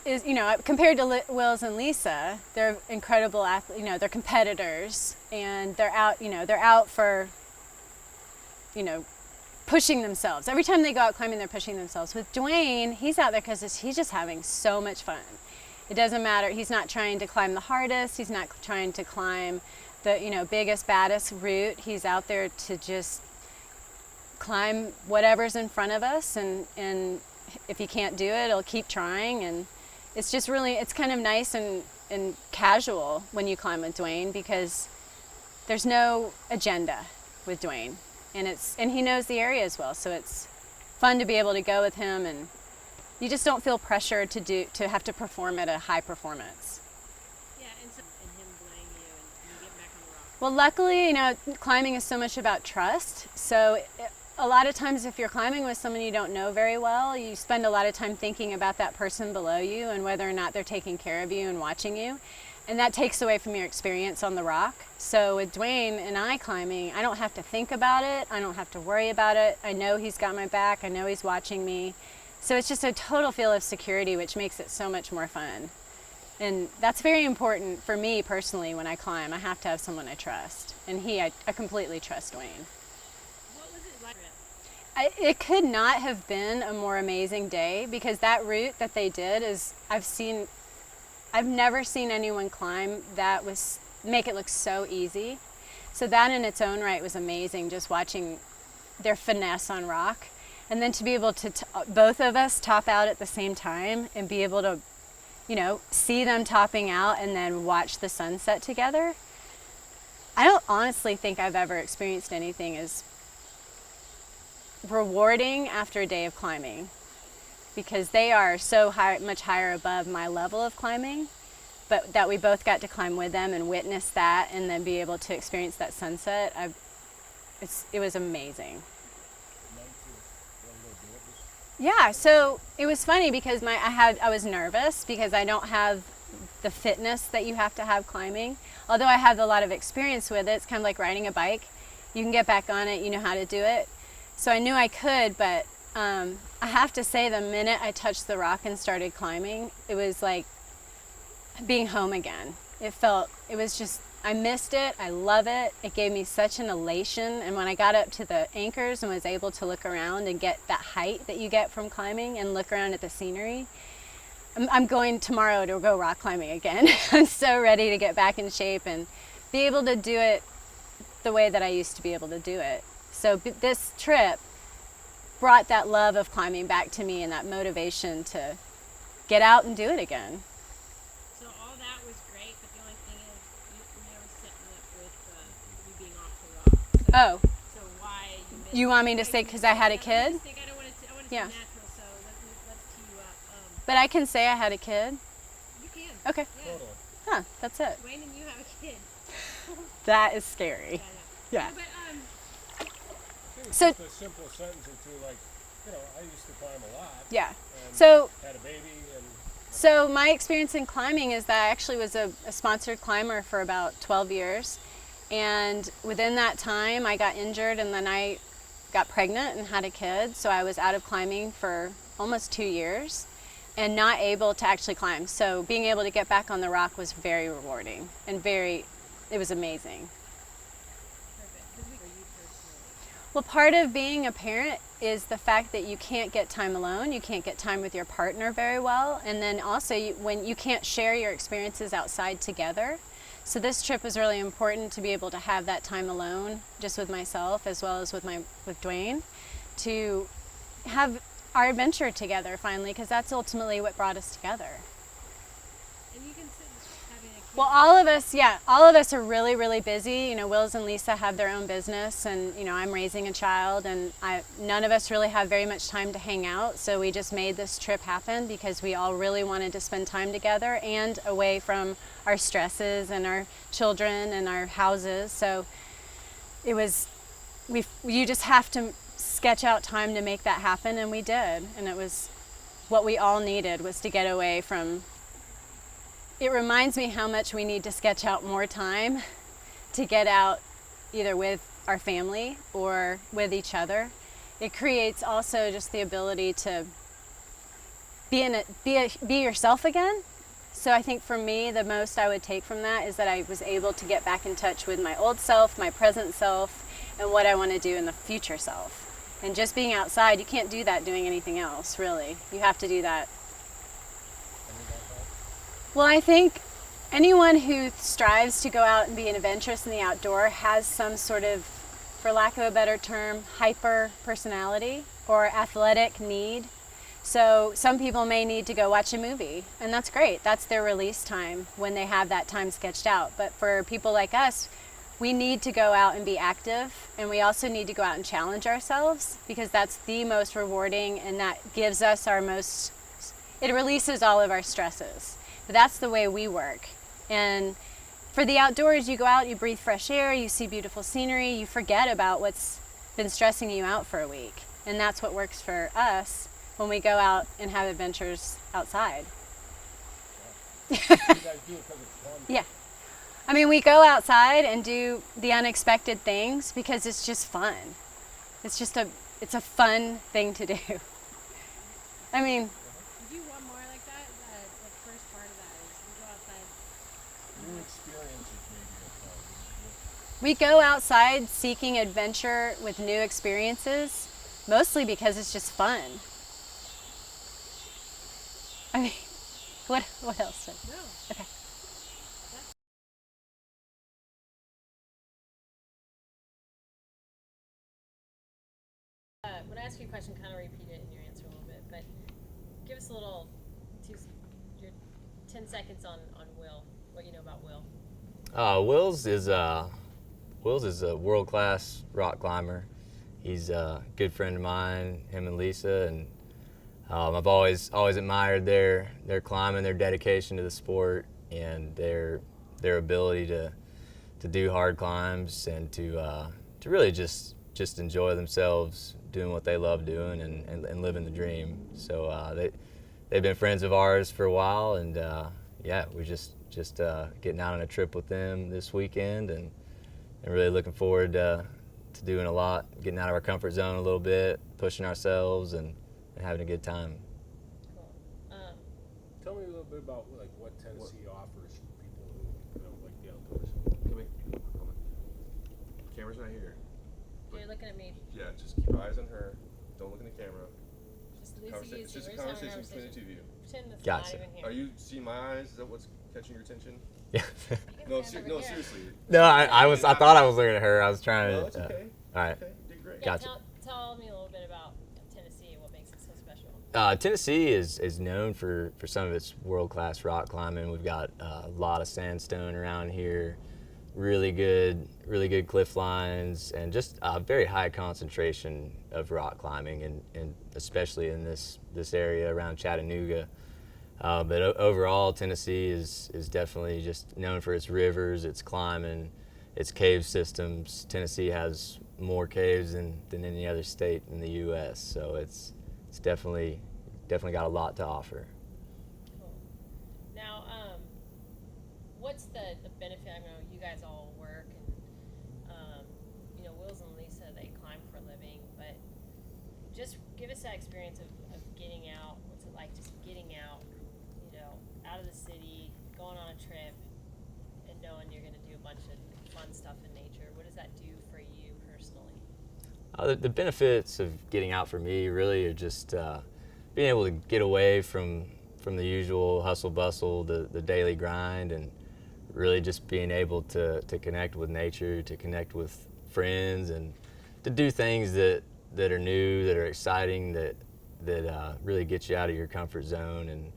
is compared to Wills and Lisa, they're incredible athletes. They're competitors, and they're out for pushing themselves. Every time they go out climbing, they're pushing themselves. With Dwayne, he's out there because he's just having so much fun. It doesn't matter. He's not trying to climb the hardest. He's not trying to climb the biggest, baddest route. He's out there to just climb whatever's in front of us, and if he can't do it, he'll keep trying. And it's just really, it's kind of nice and casual when you climb with Dwayne, because there's no agenda with Dwayne, and he knows the area as well, so it's fun to be able to go with him, and you just don't feel pressure to have to perform at a high performance. Yeah, and him blaying you and you get back on the rock. Well, luckily, climbing is so much about trust. So a lot of times if you're climbing with someone you don't know very well, you spend a lot of time thinking about that person below you and whether or not they're taking care of you and watching you. And that takes away from your experience on the rock. So with Dwayne and I climbing, I don't have to think about it. I don't have to worry about it. I know he's got my back. I know he's watching me. So it's just a total feel of security, which makes it so much more fun. And that's very important for me personally when I climb. I have to have someone I trust. And I completely trust Dwayne. What was it like? It could not have been a more amazing day, because that route that they did is, I've never seen anyone climb that make it look so easy. So that in its own right was amazing, just watching their finesse on rock. And then to be able to, both of us top out at the same time and be able to, see them topping out and then watch the sunset together. I don't honestly think I've ever experienced anything as rewarding after a day of climbing, because they are so much higher above my level of climbing, but that we both got to climb with them and witness that and then be able to experience that sunset. It was amazing. Yeah, so it was funny because I was nervous because I don't have the fitness that you have to have climbing. Although I have a lot of experience with it, it's kind of like riding a bike. You can get back on it, you know how to do it. So I knew I could, but I have to say, the minute I touched the rock and started climbing, it was like being home again. It was just, I missed it. I love it. It gave me such an elation. And when I got up to the anchors and was able to look around and get that height that you get from climbing and look around at the scenery, I'm going tomorrow to go rock climbing again. I'm so ready to get back in shape and be able to do it the way that I used to be able to do it. So this trip brought that love of climbing back to me and that motivation to get out and do it again. So all that was great, but the only thing is you always set me up with you being off the rock. Oh, So why you missed you want me to say because I had a kid? I want to Yeah. say natural, so let's tee you up. But I can say I had a kid? You can. Okay. Yeah. Totally. Huh, that's it. Wayne and you have a kid. That is scary. Yeah. But I think it's So- just a simple sentence or two, like, you know, I used to climb a lot. Yeah. And So had a baby and So my experience in climbing is that I actually was a sponsored climber for about 12 years. And within that time, I got injured and then I got pregnant and had a kid. So I was out of climbing for almost 2 years and not able to actually climb. So being able to get back on the rock was very rewarding and it was amazing. Well, part of being a parent is the fact that you can't get time alone, you can't get time with your partner very well, and then also when you can't share your experiences outside together. So this trip was really important to be able to have that time alone, just with myself as well as with Dwayne, to have our adventure together finally, because that's ultimately what brought us together. And you can sit having a kid. Well, all of us are really, really busy. You know, Wills and Lisa have their own business, and you know, I'm raising a child, and none of us really have very much time to hang out. So we just made this trip happen because we all really wanted to spend time together and away from our stresses and our children and our houses. So it was, you just have to sketch out time to make that happen, and we did. And it was what we all needed, was to get away from. It reminds me how much we need to sketch out more time to get out either with our family or with each other. It creates also just the ability to be yourself again. So I think for me, the most I would take from that is that I was able to get back in touch with my old self, my present self, and what I want to do in the future self. And just being outside, you can't do that doing anything else, really. You have to do that. Well, I think anyone who strives to go out and be an adventurous in the outdoor has some sort of, for lack of a better term, hyper personality or athletic need. So some people may need to go watch a movie, and that's great. That's their release time when they have that time sketched out. But for people like us, we need to go out and be active, and we also need to go out and challenge ourselves, because that's the most rewarding, and that gives us it releases all of our stresses. But that's the way we work. And for the outdoors, you go out, you breathe fresh air, you see beautiful scenery, you forget about what's been stressing you out for a week. And that's what works for us when we go out and have adventures outside. you guys do it because it's fun. Yeah. I mean, we go outside and do the unexpected things because it's just fun. It's a fun thing to do. I mean, Do you want more like that? The first part of that is you go outside. New experiences maybe are fun. we go outside seeking adventure with new experiences, mostly because it's just fun. I mean, what else? No. Okay. When I ask you a question, kind of repeat it in your answer a little bit, but give us a little, your 10 seconds on Will, what you know about Will. Wills is a world-class rock climber. He's a good friend of mine, him and Lisa, and I've always admired their climbing, their dedication to the sport, and their ability to do hard climbs and to really just enjoy themselves doing what they love doing and living the dream. So they've been friends of ours for a while, and we're just getting out on a trip with them this weekend, and really looking forward to to doing a lot, getting out of our comfort zone a little bit, pushing ourselves, and having a good time. Cool. Tell me a little bit about like what Tennessee offers people who like the outdoors. Can we, camera's not here. You're looking at me. Yeah, just keep your eyes on her. Don't look in the camera. Just Lisa, It's just a We're having conversation between the two of you. Pretend that's Gotcha. not even here. Are you seeing my eyes? Is that what's catching your attention? Yeah. You can No, stand over here. seriously. No, I thought I was looking at her. I was trying No, to. it's okay. All right. Okay, you did great. Yeah, Gotcha. tell me a little bit about Tennessee and what makes it so special. Tennessee is known for some of its world-class rock climbing. We've got a lot of sandstone around here, really good cliff lines, and just a very high concentration of rock climbing, and especially in this area around Chattanooga. But overall, Tennessee is definitely just known for its rivers, its climbing, its cave systems. Tennessee has more caves than any other state in the U.S., so it's definitely got a lot to offer. Cool. Now, what's the benefit? I know you guys all work, and Wills and Lisa, they climb for a living, but just give us that experience of getting out. What's it like just getting out, out of the city, going on a trip, and knowing you're going to do a bunch of fun stuff in nature? What does that do for you personally? The benefits of getting out for me really are just being able to get away from the usual hustle bustle, the daily grind, and really just being able to connect with nature, to connect with friends, and to do things that are new, that are exciting, that really get you out of your comfort zone, and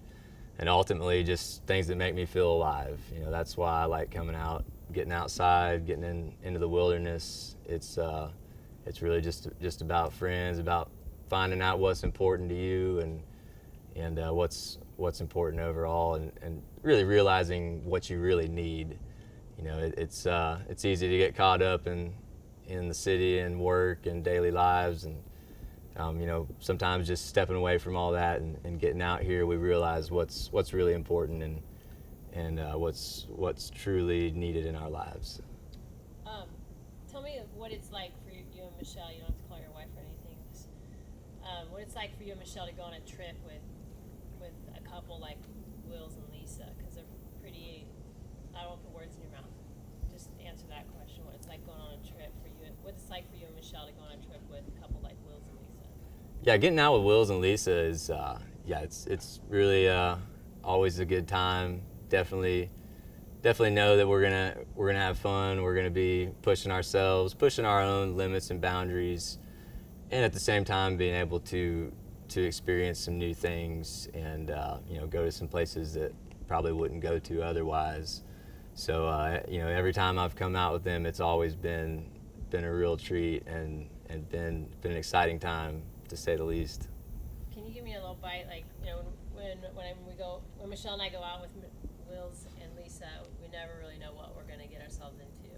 ultimately just things that make me feel alive. That's why I like coming out, getting outside, getting into the wilderness. It's really just about friends, about finding out what's important to you, and what's important overall, and really realizing what you really need. It's easy to get caught up in the city and work and daily lives, and sometimes just stepping away from all that and getting out here, we realize what's really important and what's truly needed in our lives. Tell me what it's like for you and Michelle. You don't have to call your wife or anything. Just, what it's like for you and Michelle to go on a trip with a couple like Wills and Lisa, because they're pretty. I don't want to put words in your mouth. Just answer that question. What it's like going on a trip for you. What it's like for you and Michelle to go on a trip with a couple like Wills and Lisa. Yeah, getting out with Wills and Lisa is it's really always a good time. Definitely know that we're gonna have fun. We're gonna be pushing ourselves, pushing our own limits and boundaries, and at the same time being able to experience some new things and go to some places that probably wouldn't go to otherwise. So every time I've come out with them, it's always been a real treat and been an exciting time, to say the least. Can you give me a little bite, like when Michelle and I go out with Wills and Lisa, we never really know what we're gonna get ourselves into.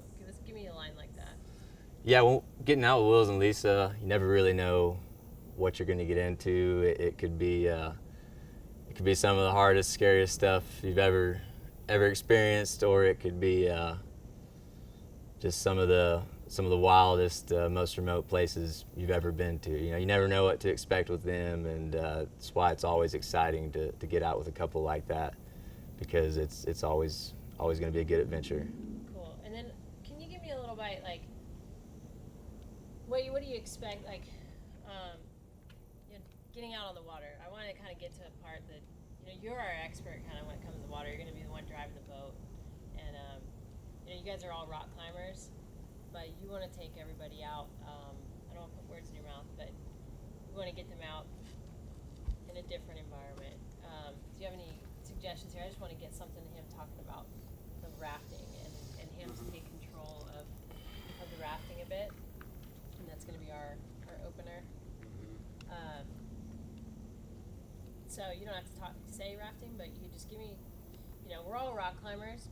Give me a line like that. Yeah, well, getting out with Wills and Lisa, you never really know what you're going to get into. It could be some of the hardest, scariest stuff you've ever experienced, or it could be just some of the wildest, most remote places you've ever been to. You never know what to expect with them, and that's why it's always exciting to get out with a couple like that, because it's always going to be a good adventure. Cool. And then, can you give me a little bite, like, what do you expect, like, getting out on the water? I want to kind of get to a part that, you're our expert kind of when it comes to water. You're going to be the one driving the boat, and you guys are all rock climbers, but you want to take everybody out. I don't want to put words in your mouth, but you want to get them out in a different environment. Do you have any suggestions here? I just want to get something to him talking about the rafting and him to take control of the rafting a bit, and that's going to be our opener. So you don't have to say rafting, but you could just give me, we're all rock climbers,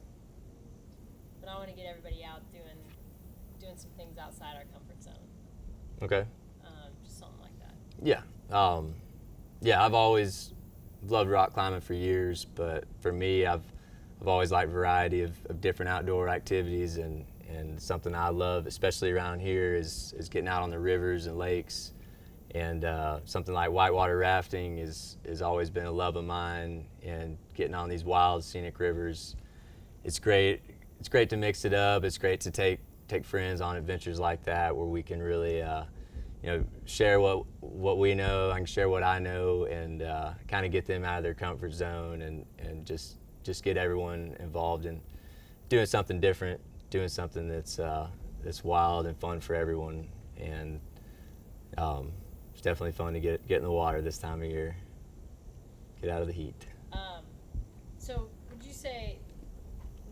but I want to get everybody out doing some things outside our comfort zone. Okay. Just something like that. Yeah. I've always loved rock climbing for years, but for me, I've always liked variety of different outdoor activities, and and something I love, especially around here, is getting out on the rivers and lakes. And something like whitewater rafting is always been a love of mine. And getting on these wild, scenic rivers, it's great. It's great to mix it up. It's great to take friends on adventures like that, where we can really, share what we know. I can share what I know, and kind of get them out of their comfort zone, and just get everyone involved in doing something different, doing something that's wild and fun for everyone. And it's definitely fun to get in the water this time of year, get out of the heat. So would you say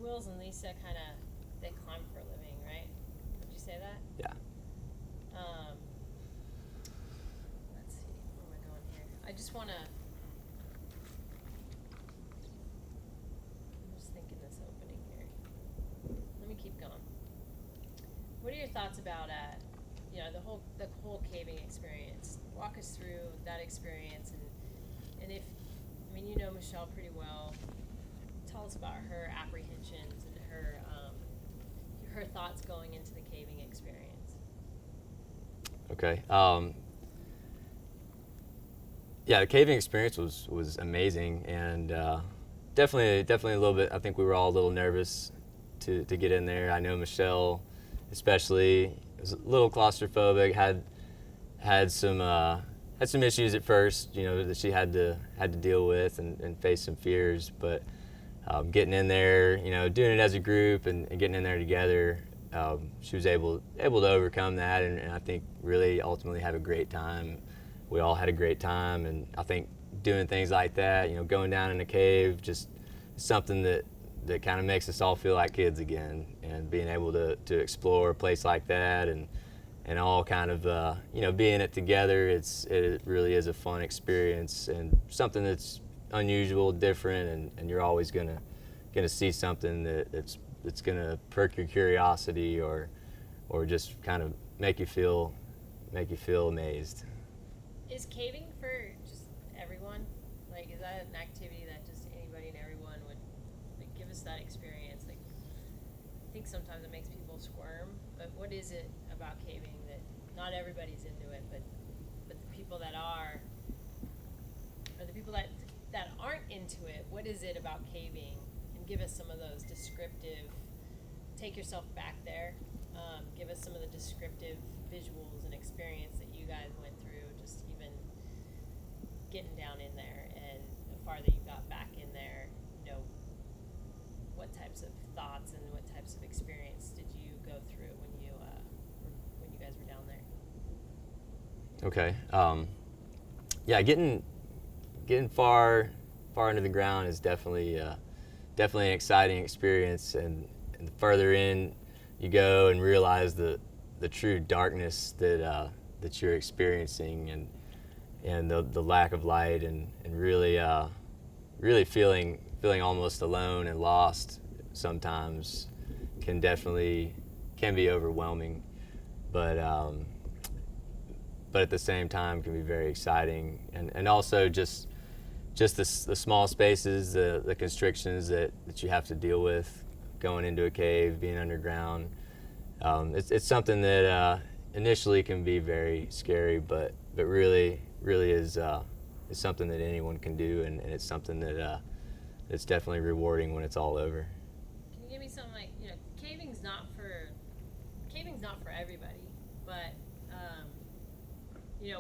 Wills and Lisa kind of, they climb for a living, right? Would you say that? Yeah. Let's see, where am I going here? I just want to, I'm just thinking this opening here. Let me keep going. What are your thoughts about the whole caving experience? Walk us through that experience, and if, I mean, you know Michelle pretty well. Tell us about her apprehensions and her thoughts going into the caving experience. Okay. The caving experience was amazing, and definitely a little bit. I think we were all a little nervous to get in there. I know Michelle, especially, was a little claustrophobic. Had some issues at first, that she had to deal with and face some fears. But getting in there, doing it as a group and getting in there together, she was able to overcome that, and I think really ultimately have a great time. We all had a great time, and I think doing things like that, going down in a cave, just something that kind of makes us all feel like kids again, and being able to explore a place like that and all kind of being it together. It really is a fun experience, and something that's unusual, different, and you're always gonna see something that's gonna perk your curiosity or just kind of make you feel amazed. Is caving for just everyone? Like, is that an activity that just anybody and everyone would, like, give us that experience? Like, I think sometimes it makes people squirm, but what is it about caving that not everybody's into it, but the people that are, or the people that aren't into it, what is it about caving? And give us some of those descriptive, take yourself back there, give us some of the descriptive visuals and experience that you guys went through, just even getting down in there, and the farther you got back in there, what types of thoughts and what types of experience did you go through when you guys were down there? Okay. Getting far into the ground is definitely an exciting experience, and the further in you go and realize the true darkness that you're experiencing, and the lack of light, and really feeling almost alone and lost sometimes can be overwhelming, but at the same time can be very exciting, and also just the small spaces, the constrictions that you have to deal with going into a cave, being underground. It's something that initially can be very scary, but really is something that anyone can do, and it's something that it's definitely rewarding when it's all over. Can you give me something like, caving's not for everybody, but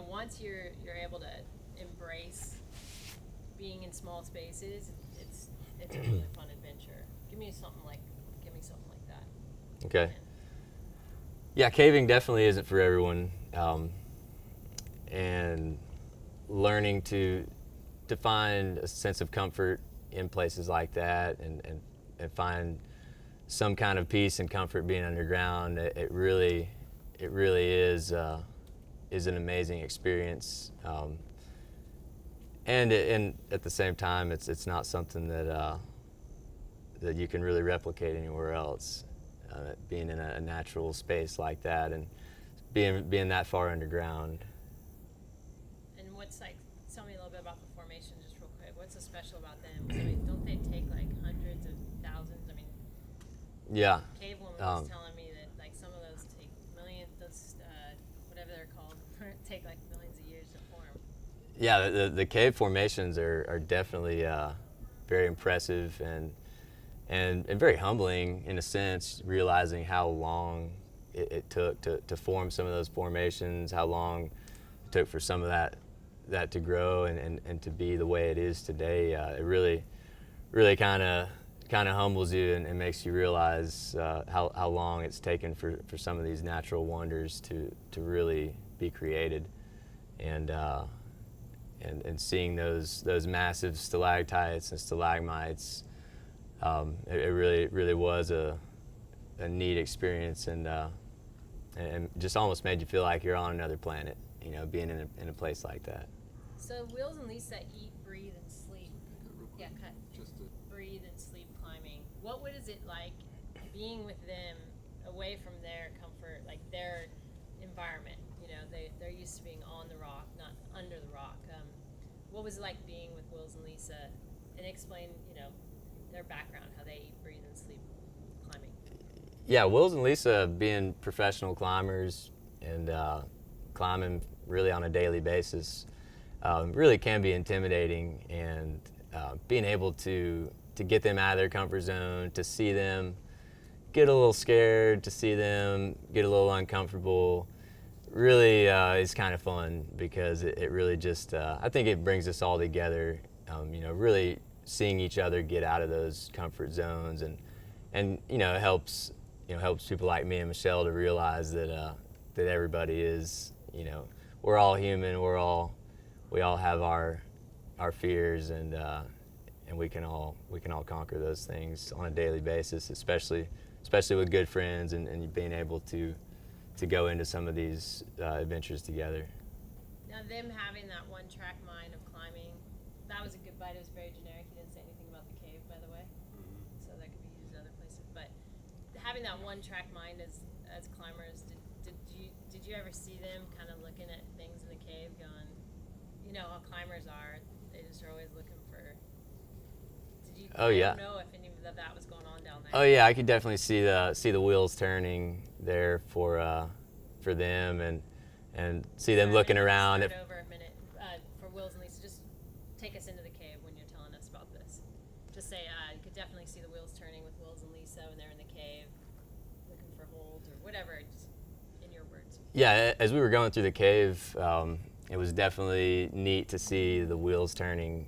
once you're able to embrace being in small spaces, it's a really fun adventure. Give me something like that. Okay. Yeah, caving definitely isn't for everyone, and learning to find a sense of comfort in places like that, and find some kind of peace and comfort being underground. It really is an amazing experience, and at the same time, it's not something that you can really replicate anywhere else. Being in a natural space like that, and being that far underground. And tell me a little bit about the formation, just real quick. What's so special about them? 'Cause, I mean, don't they take like hundreds of thousands? I mean, Yeah. Cave Woman was telling me take like millions of years to form. Yeah, the cave formations are definitely very impressive and very humbling in a sense, realizing how long it took to form some of those formations, how long it took for some of that to grow and to be the way it is today. It really kind of humbles you and makes you realize how long it's taken for some of these natural wonders to really be created. And seeing those massive stalactites and stalagmites, it really was a neat experience, and just almost made you feel like you're on another planet, you know, being in a place like that. So Wills and Lisa eat, breathe, and sleep. Yeah, cut. Breathe and sleep climbing. What is it like being with them away from their comfort, like their environment? You know, they're used to being on the rock, not under the rock. What was it like being with Wills and Lisa? And explain, you know, their background, how they eat, breathe, and sleep climbing. Yeah, Wills and Lisa being professional climbers and climbing really on a daily basis really can be intimidating, and being able to get them out of their comfort zone, to see them get a little scared, to see them get a little uncomfortable, really is kind of fun, because it really just, I think it brings us all together, you know, really seeing each other get out of those comfort zones, and you know, it helps people like me and Michelle to realize that everybody is, you know, we're all human, we all have our fears, and we can all conquer those things on a daily basis, especially with good friends, and being able to go into some of these adventures together. Now, them having that one-track mind of climbing, that was a good bite. It was very generic. He didn't say anything about the cave, by the way, so that could be used other places. But having that one-track mind as climbers, did you ever see them kind of looking at things in the cave, going, you know how climbers are, they just are always looking for. Did you? Oh, yeah. I don't know if any of that was going on down there. Oh yeah, I could definitely see the wheels turning there for them, and see them looking around. Start over a minute for Wills and Lisa. Just take us into the cave when you're telling us about this. Just say you could definitely see the wheels turning with Wills and Lisa when they're in the cave, looking for holds or whatever. Just in your words. Yeah, as we were going through the cave, it was definitely neat to see the wheels turning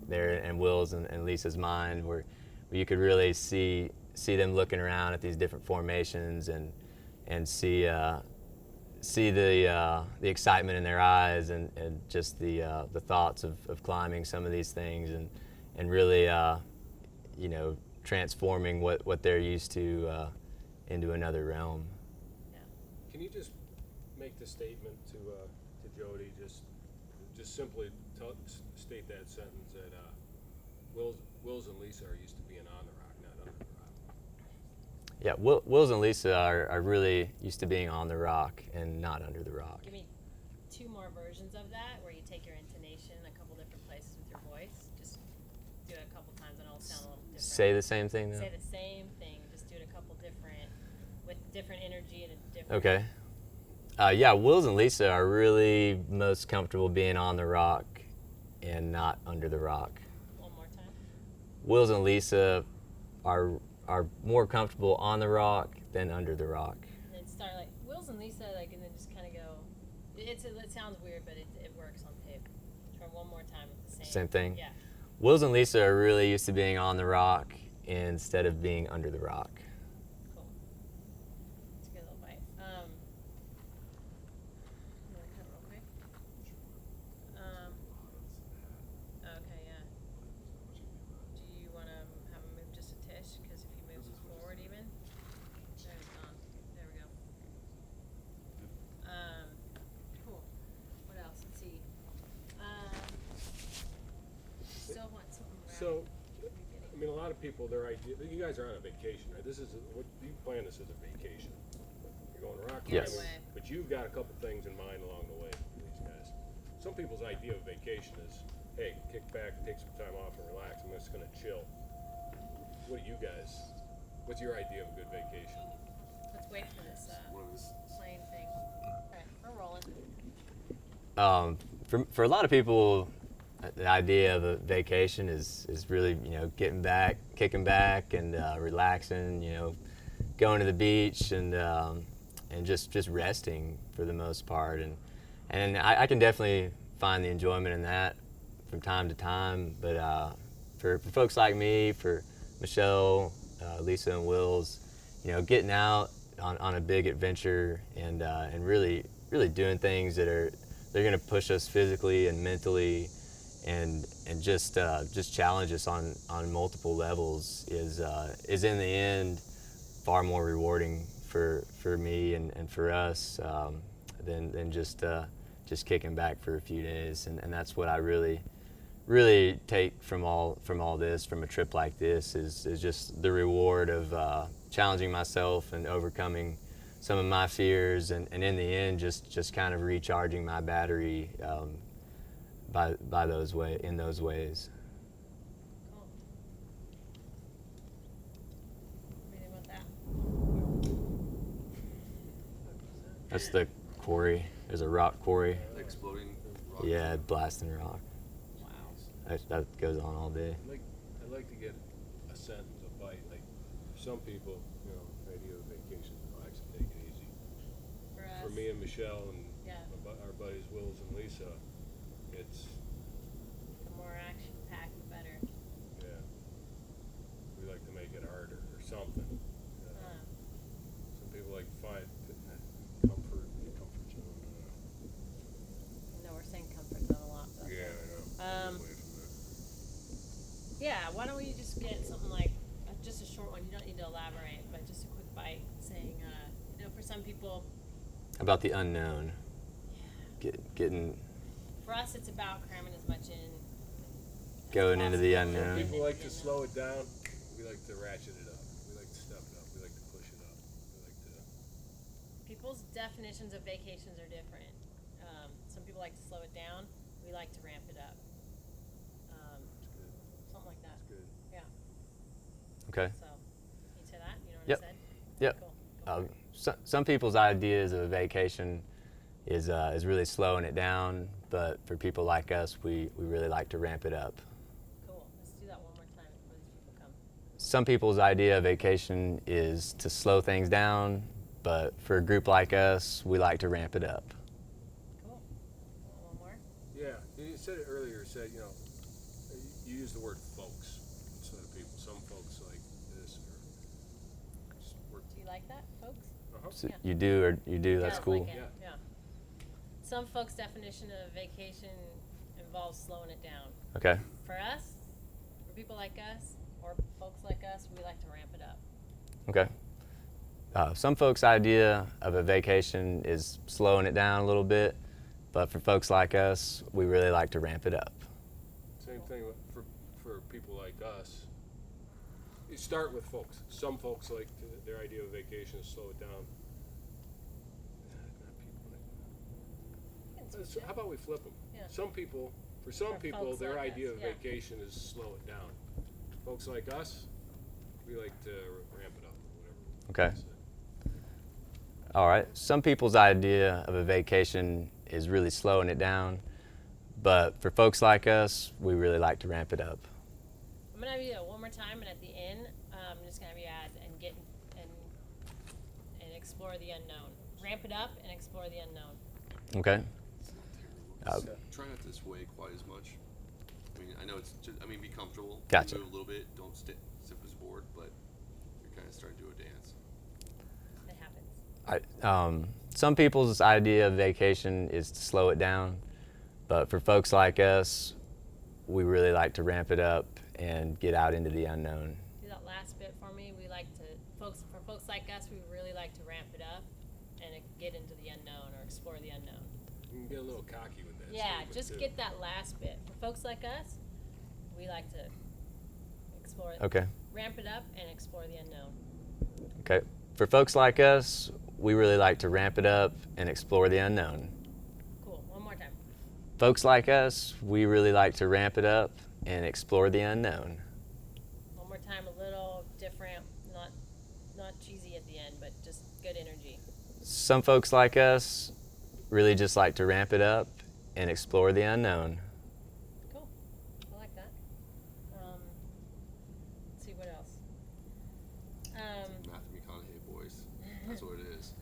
there in Wills and Lisa's mind, where you could really see them looking around at these different formations, and see the excitement in their eyes, and just the thoughts of climbing some of these things, and really you know, transforming what they're used to into another realm. Can you just make the statement to Jody, just simply state that sentence that Wills and Lisa are used to being on the rock, not under the rock. Yeah, Wills and Lisa are really used to being on the rock and not under the rock. Give me two more versions of that, where you take your intonation a couple different places with your voice. Just do it a couple times, and it'll sound a little different. Say the same thing, though? Say the same thing. Just do it a couple different, with different energy and a different. Okay. Yeah, Wills and Lisa are really most comfortable being on the rock and not under the rock. One more time. Wills and Lisa are more comfortable on the rock than under the rock. And then start like Wills and Lisa, like, and then just kind of go. It sounds weird, but it works on tape. Try one more time with the Same thing? Yeah. Wills and Lisa are really used to being on the rock instead of being under the rock. Cool. It's a good little bite. You want to cut real quick? Okay, yeah. Do you want to have him move just a tish? Because if he moves forward even, there he's gone. There we go. Cool. What else? Let's see. Still want something around. So, I mean, a lot of people, their idea, you guys are on a vacation, right? What you plan this as a vacation. You're going to rock climbing, Yes. but you've got a couple things in mind along the way for these guys. Some people's idea of vacation is, hey, kick back, take some time off and relax. I'm just gonna chill. What do you guys? What's your idea of a good vacation? Let's wait for this plane thing. All right, we're rolling. for a lot of people, the idea of a vacation is really, getting back, kicking back, and relaxing. Going to the beach and just resting for the most part. And I can definitely find the enjoyment in that from time to time. But for folks like me, for Michelle, Lisa, and Wills, getting out on a big adventure and really doing things they're going to push us physically and mentally, and just challenge us on multiple levels is in the end far more rewarding for me and for us than just kicking back for a few days. And that's what I really take from all this, from a trip like this, is just the reward of challenging myself and overcoming some of my fears, and in the end just kind of recharging my battery in those ways. Cool. What do you think about that? That's the quarry. There's a rock quarry. Exploding rock. Yeah, blasting rock. Wow. That goes on all day. I'd like to get a sentence, a bite. Like, for some people, idea of vacation, relax and take it easy. For us. For me and Michelle and Yeah. our buddies Wills and Lisa, it's, The more action-packed, the better. yeah, we like to make it harder or something. Some people like to find comfort zone. I know we're saying comfort zone a lot, but Yeah, I know. Um, yeah. Why don't we just get something like just a short one? You don't need to elaborate, but just a quick bite, saying, for some people, About the unknown. Getting for us, it's about cramming as much in. going into the Some unknown. people like to slow it down. We like to ratchet it up. We like to step it up. We like to push it up. We like to. People's definitions of vacations are different. Some people like to slow it down. We like to ramp it up. Something like that. It's good. Yeah. Okay. So, you say that? You know what Yep. I said? Yep. Cool. Go for it. Some people's ideas of a vacation is really slowing it down, but for people like us, we really like to ramp it up. Cool. Let's do that one more time before these people come. Some people's idea of vacation is to slow things down, but for a group like us, we like to ramp it up. Cool. One more. Yeah, you said it earlier. You said, you used the word folks instead of people. Some folks like this or just work. Do you like that, folks? So Yeah. you do, that's Yeah, cool. like it, yeah. Some folks' definition of vacation involves slowing it down. Okay. For us, for people like us, or folks like us, we like to ramp it up. Okay. Some folks' idea of a vacation is slowing it down a little bit, but for folks like us, we really like to ramp it up. Same thing for people like us. You start with folks. Some folks like their idea of vacation is slow it down. Not people like. So how about we flip them? Yeah. For some people, folks their like idea us, of yeah. vacation is slow it down. Folks like us, we like to ramp it up or whatever. Okay. All right. Some people's idea of a vacation is really slowing it down, but for folks like us, we really like to ramp it up. I'm gonna have you do it one more time, and at the end, I'm just gonna have you add and get and explore the unknown. Ramp it up and explore the unknown. Okay. Try not to sway quite as much. I mean, I know it's just, be comfortable. Gotcha. Move a little bit. Don't sit as bored, but you're kind of starting to do a dance. It happens. Some people's idea of vacation is to slow it down, but for folks like us, we really like to ramp it up and get out into the unknown. Do that last bit for me. We like to for folks like us, we really like to ramp it up and get into the unknown or explore the unknown. You can get a little cocky with that. Yeah, statement, just too. get that last bit. For folks like us, we like to explore it. Okay. Ramp it up and explore the unknown. Okay. For folks like us, we really like to ramp it up and explore the unknown. Cool. One more time. Folks like us, we really like to ramp it up and explore the unknown. One more time, a little different, not cheesy at the end, but just good energy. Some folks like us really just like to ramp it up and explore the unknown. Cool. I like that. Let's see what else. Matthew McConaughey voice. That's what it is.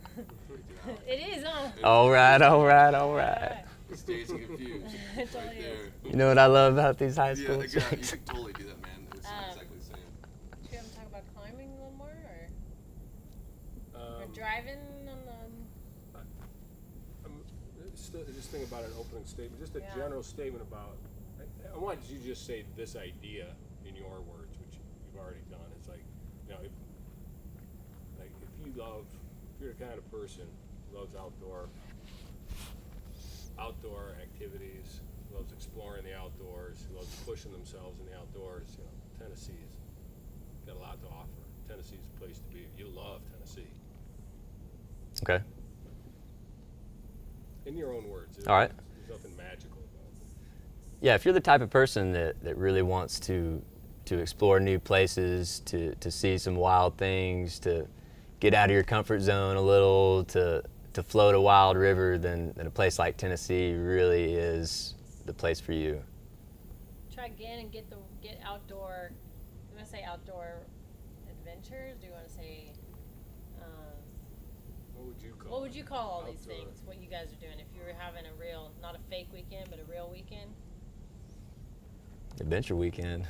Freaked it out. It is, huh? All right, all right, all right. It's Dazed and Confused. It right totally there. is. You know what I love about these high Yeah, school exactly. You chicks? could totally do that, man. It's exactly the same. Do you want to talk about climbing a little more, or Um, driving on the? just think about an opening statement, just a Yeah. general statement about. I want you to just say this idea in your words, which you've already done. It's like, you know, if you're the kind of person who loves outdoor activities, who loves exploring the outdoors, who loves pushing themselves in the outdoors, you know, Tennessee's got a lot to offer. Tennessee's a place to be. You love Tennessee. Okay. In your own words. All right. There's nothing magical about it. Yeah, if you're the type of person that really wants to explore new places, to see some wild things, to get out of your comfort zone a little, to float a wild river, then a place like Tennessee really is the place for you. Try again and get outdoor. You want to say outdoor adventures? Do you want to say? What would you call all it? these Outdoor. things? What you guys are doing? If you were having a real, not a fake weekend, but a real weekend. Adventure weekend.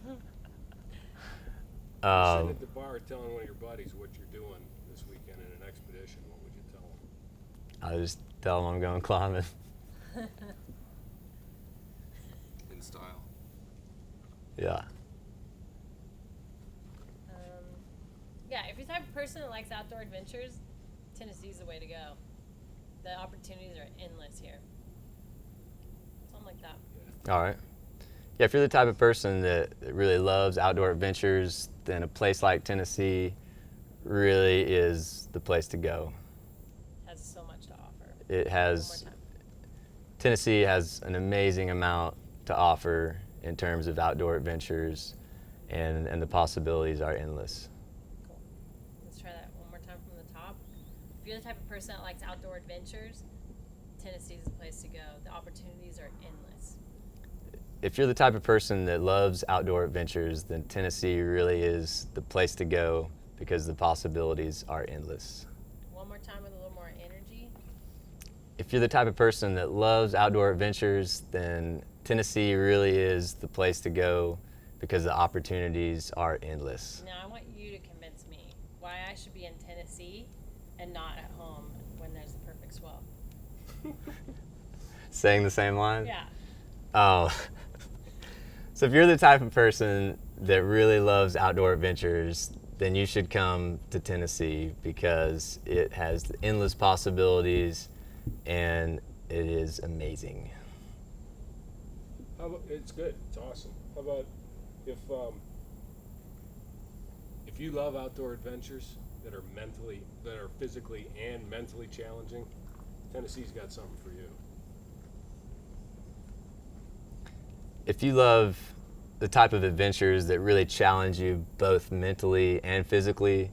Sitting at the bar telling one of your buddies what you're doing this weekend in an expedition, what would you tell them? I'll just tell them I'm going climbing. In style. Yeah. Yeah, if you're the type of person that likes outdoor adventures, Tennessee's the way to go. The opportunities are endless here. Something like that. All right. Yeah, if you're the type of person that really loves outdoor adventures, then a place like Tennessee really is the place to go. Has so much to offer. It One has, more time. Tennessee has an amazing amount to offer in terms of outdoor adventures, and the possibilities are endless. Cool. Let's try that one more time from the top. If you're the type of person that likes outdoor adventures, Tennessee's the place to go. The opportunities are endless. If you're the type of person that loves outdoor adventures, then Tennessee really is the place to go because the possibilities are endless. One more time with a little more energy. If you're the type of person that loves outdoor adventures, then Tennessee really is the place to go because the opportunities are endless. Now I want you to convince me why I should be in Tennessee and not at home when there's the perfect swell. Saying the same line? Yeah. Oh. So if you're the type of person that really loves outdoor adventures, then you should come to Tennessee because it has endless possibilities and it is amazing. How about, it's good. It's awesome. How about if you love outdoor adventures that are physically and mentally challenging, Tennessee's got something for you. If you love the type of adventures that really challenge you both mentally and physically,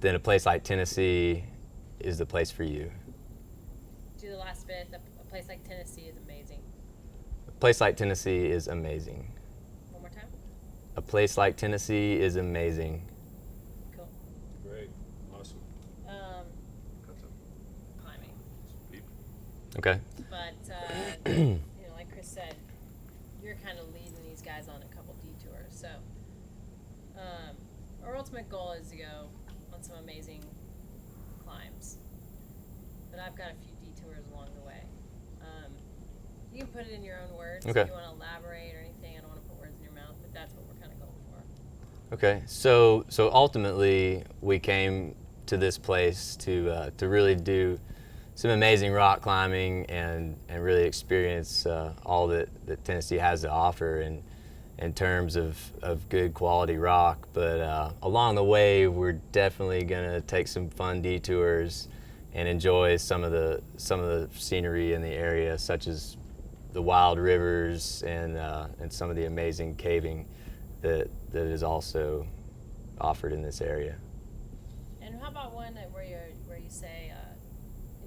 then a place like Tennessee is the place for you. Do the last bit. A place like Tennessee is amazing. A place like Tennessee is amazing. One more time. A place like Tennessee is amazing. Cool. Great. Awesome. That's Climbing. Sweet. Okay. But you know, like Chris said, you're kind of leading these guys on a couple detours. So our ultimate goal is to go on some amazing climbs. But I've got a few detours along the way. You can put it in your own words Okay. if you want to elaborate or anything. I don't want to put words in your mouth, but that's what we're kind of going for. Okay. So ultimately, we came to this place to really do some amazing rock climbing and really experience all that Tennessee has to offer in terms of good quality rock. But along the way, we're definitely gonna take some fun detours and enjoy some of the scenery in the area, such as the wild rivers and some of the amazing caving that is also offered in this area. And how about one where you say,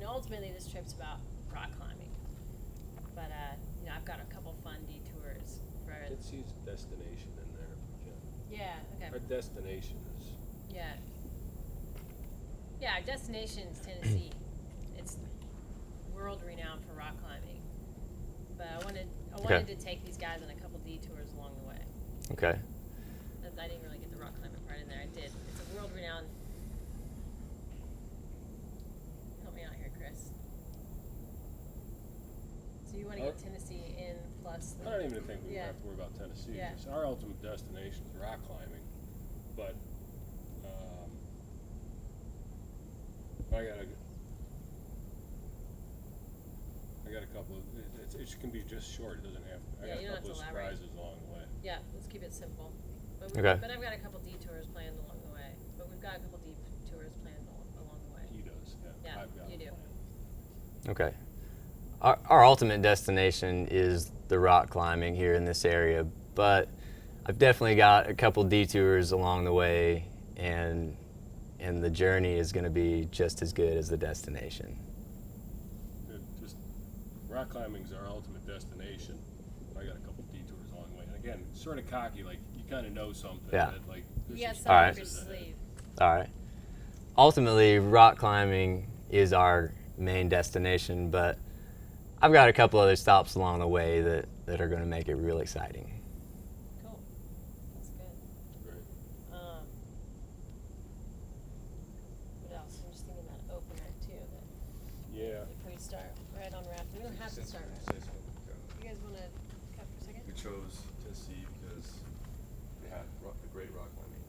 ultimately this trip's about rock climbing. But you know, I've got a couple fun detours for. Let's use destination in there if we can. Yeah. Okay. Our destination is. Yeah. Yeah, our destination's Tennessee. It's world renowned for rock climbing. But I wanted to take these guys on a couple detours along the way. Okay. I didn't really get the rock climbing part in there. I did. It's a world renowned. Help me out here, Chris. So you want to get Tennessee in plus. I don't even think we Yeah. have to worry about Tennessee. Yeah. 'Cause our ultimate destination is rock climbing, but I got a couple of. It can be just short. It doesn't have. I Yeah, got you a don't have couple to of elaborate. surprises along the way. Yeah, let's keep it simple. But Okay. But I've got a couple detours planned along the way. But we've got a couple detours planned along the way. He does. Yeah. Yeah, I've got you a do. plan. Okay. Our ultimate destination is the rock climbing here in this area, but I've definitely got a couple detours along the way, and the journey is going to be just as good as the destination. Just rock climbing's our ultimate destination. I got a couple detours along the way, and again, sort of cocky, like you kind of know something. Yeah. That, like, there's You got some something up Alright. your surprises ahead. sleeve. All right. Ultimately, rock climbing is our main destination, but I've got a couple other stops along the way that are going to make it real exciting. Cool. That's good. Right. What else? I'm just thinking that opener too. That Yeah. if we start right on rafting, we don't have to start rafting. You guys want to cut for a second? We chose Tennessee because they had the great rock climbing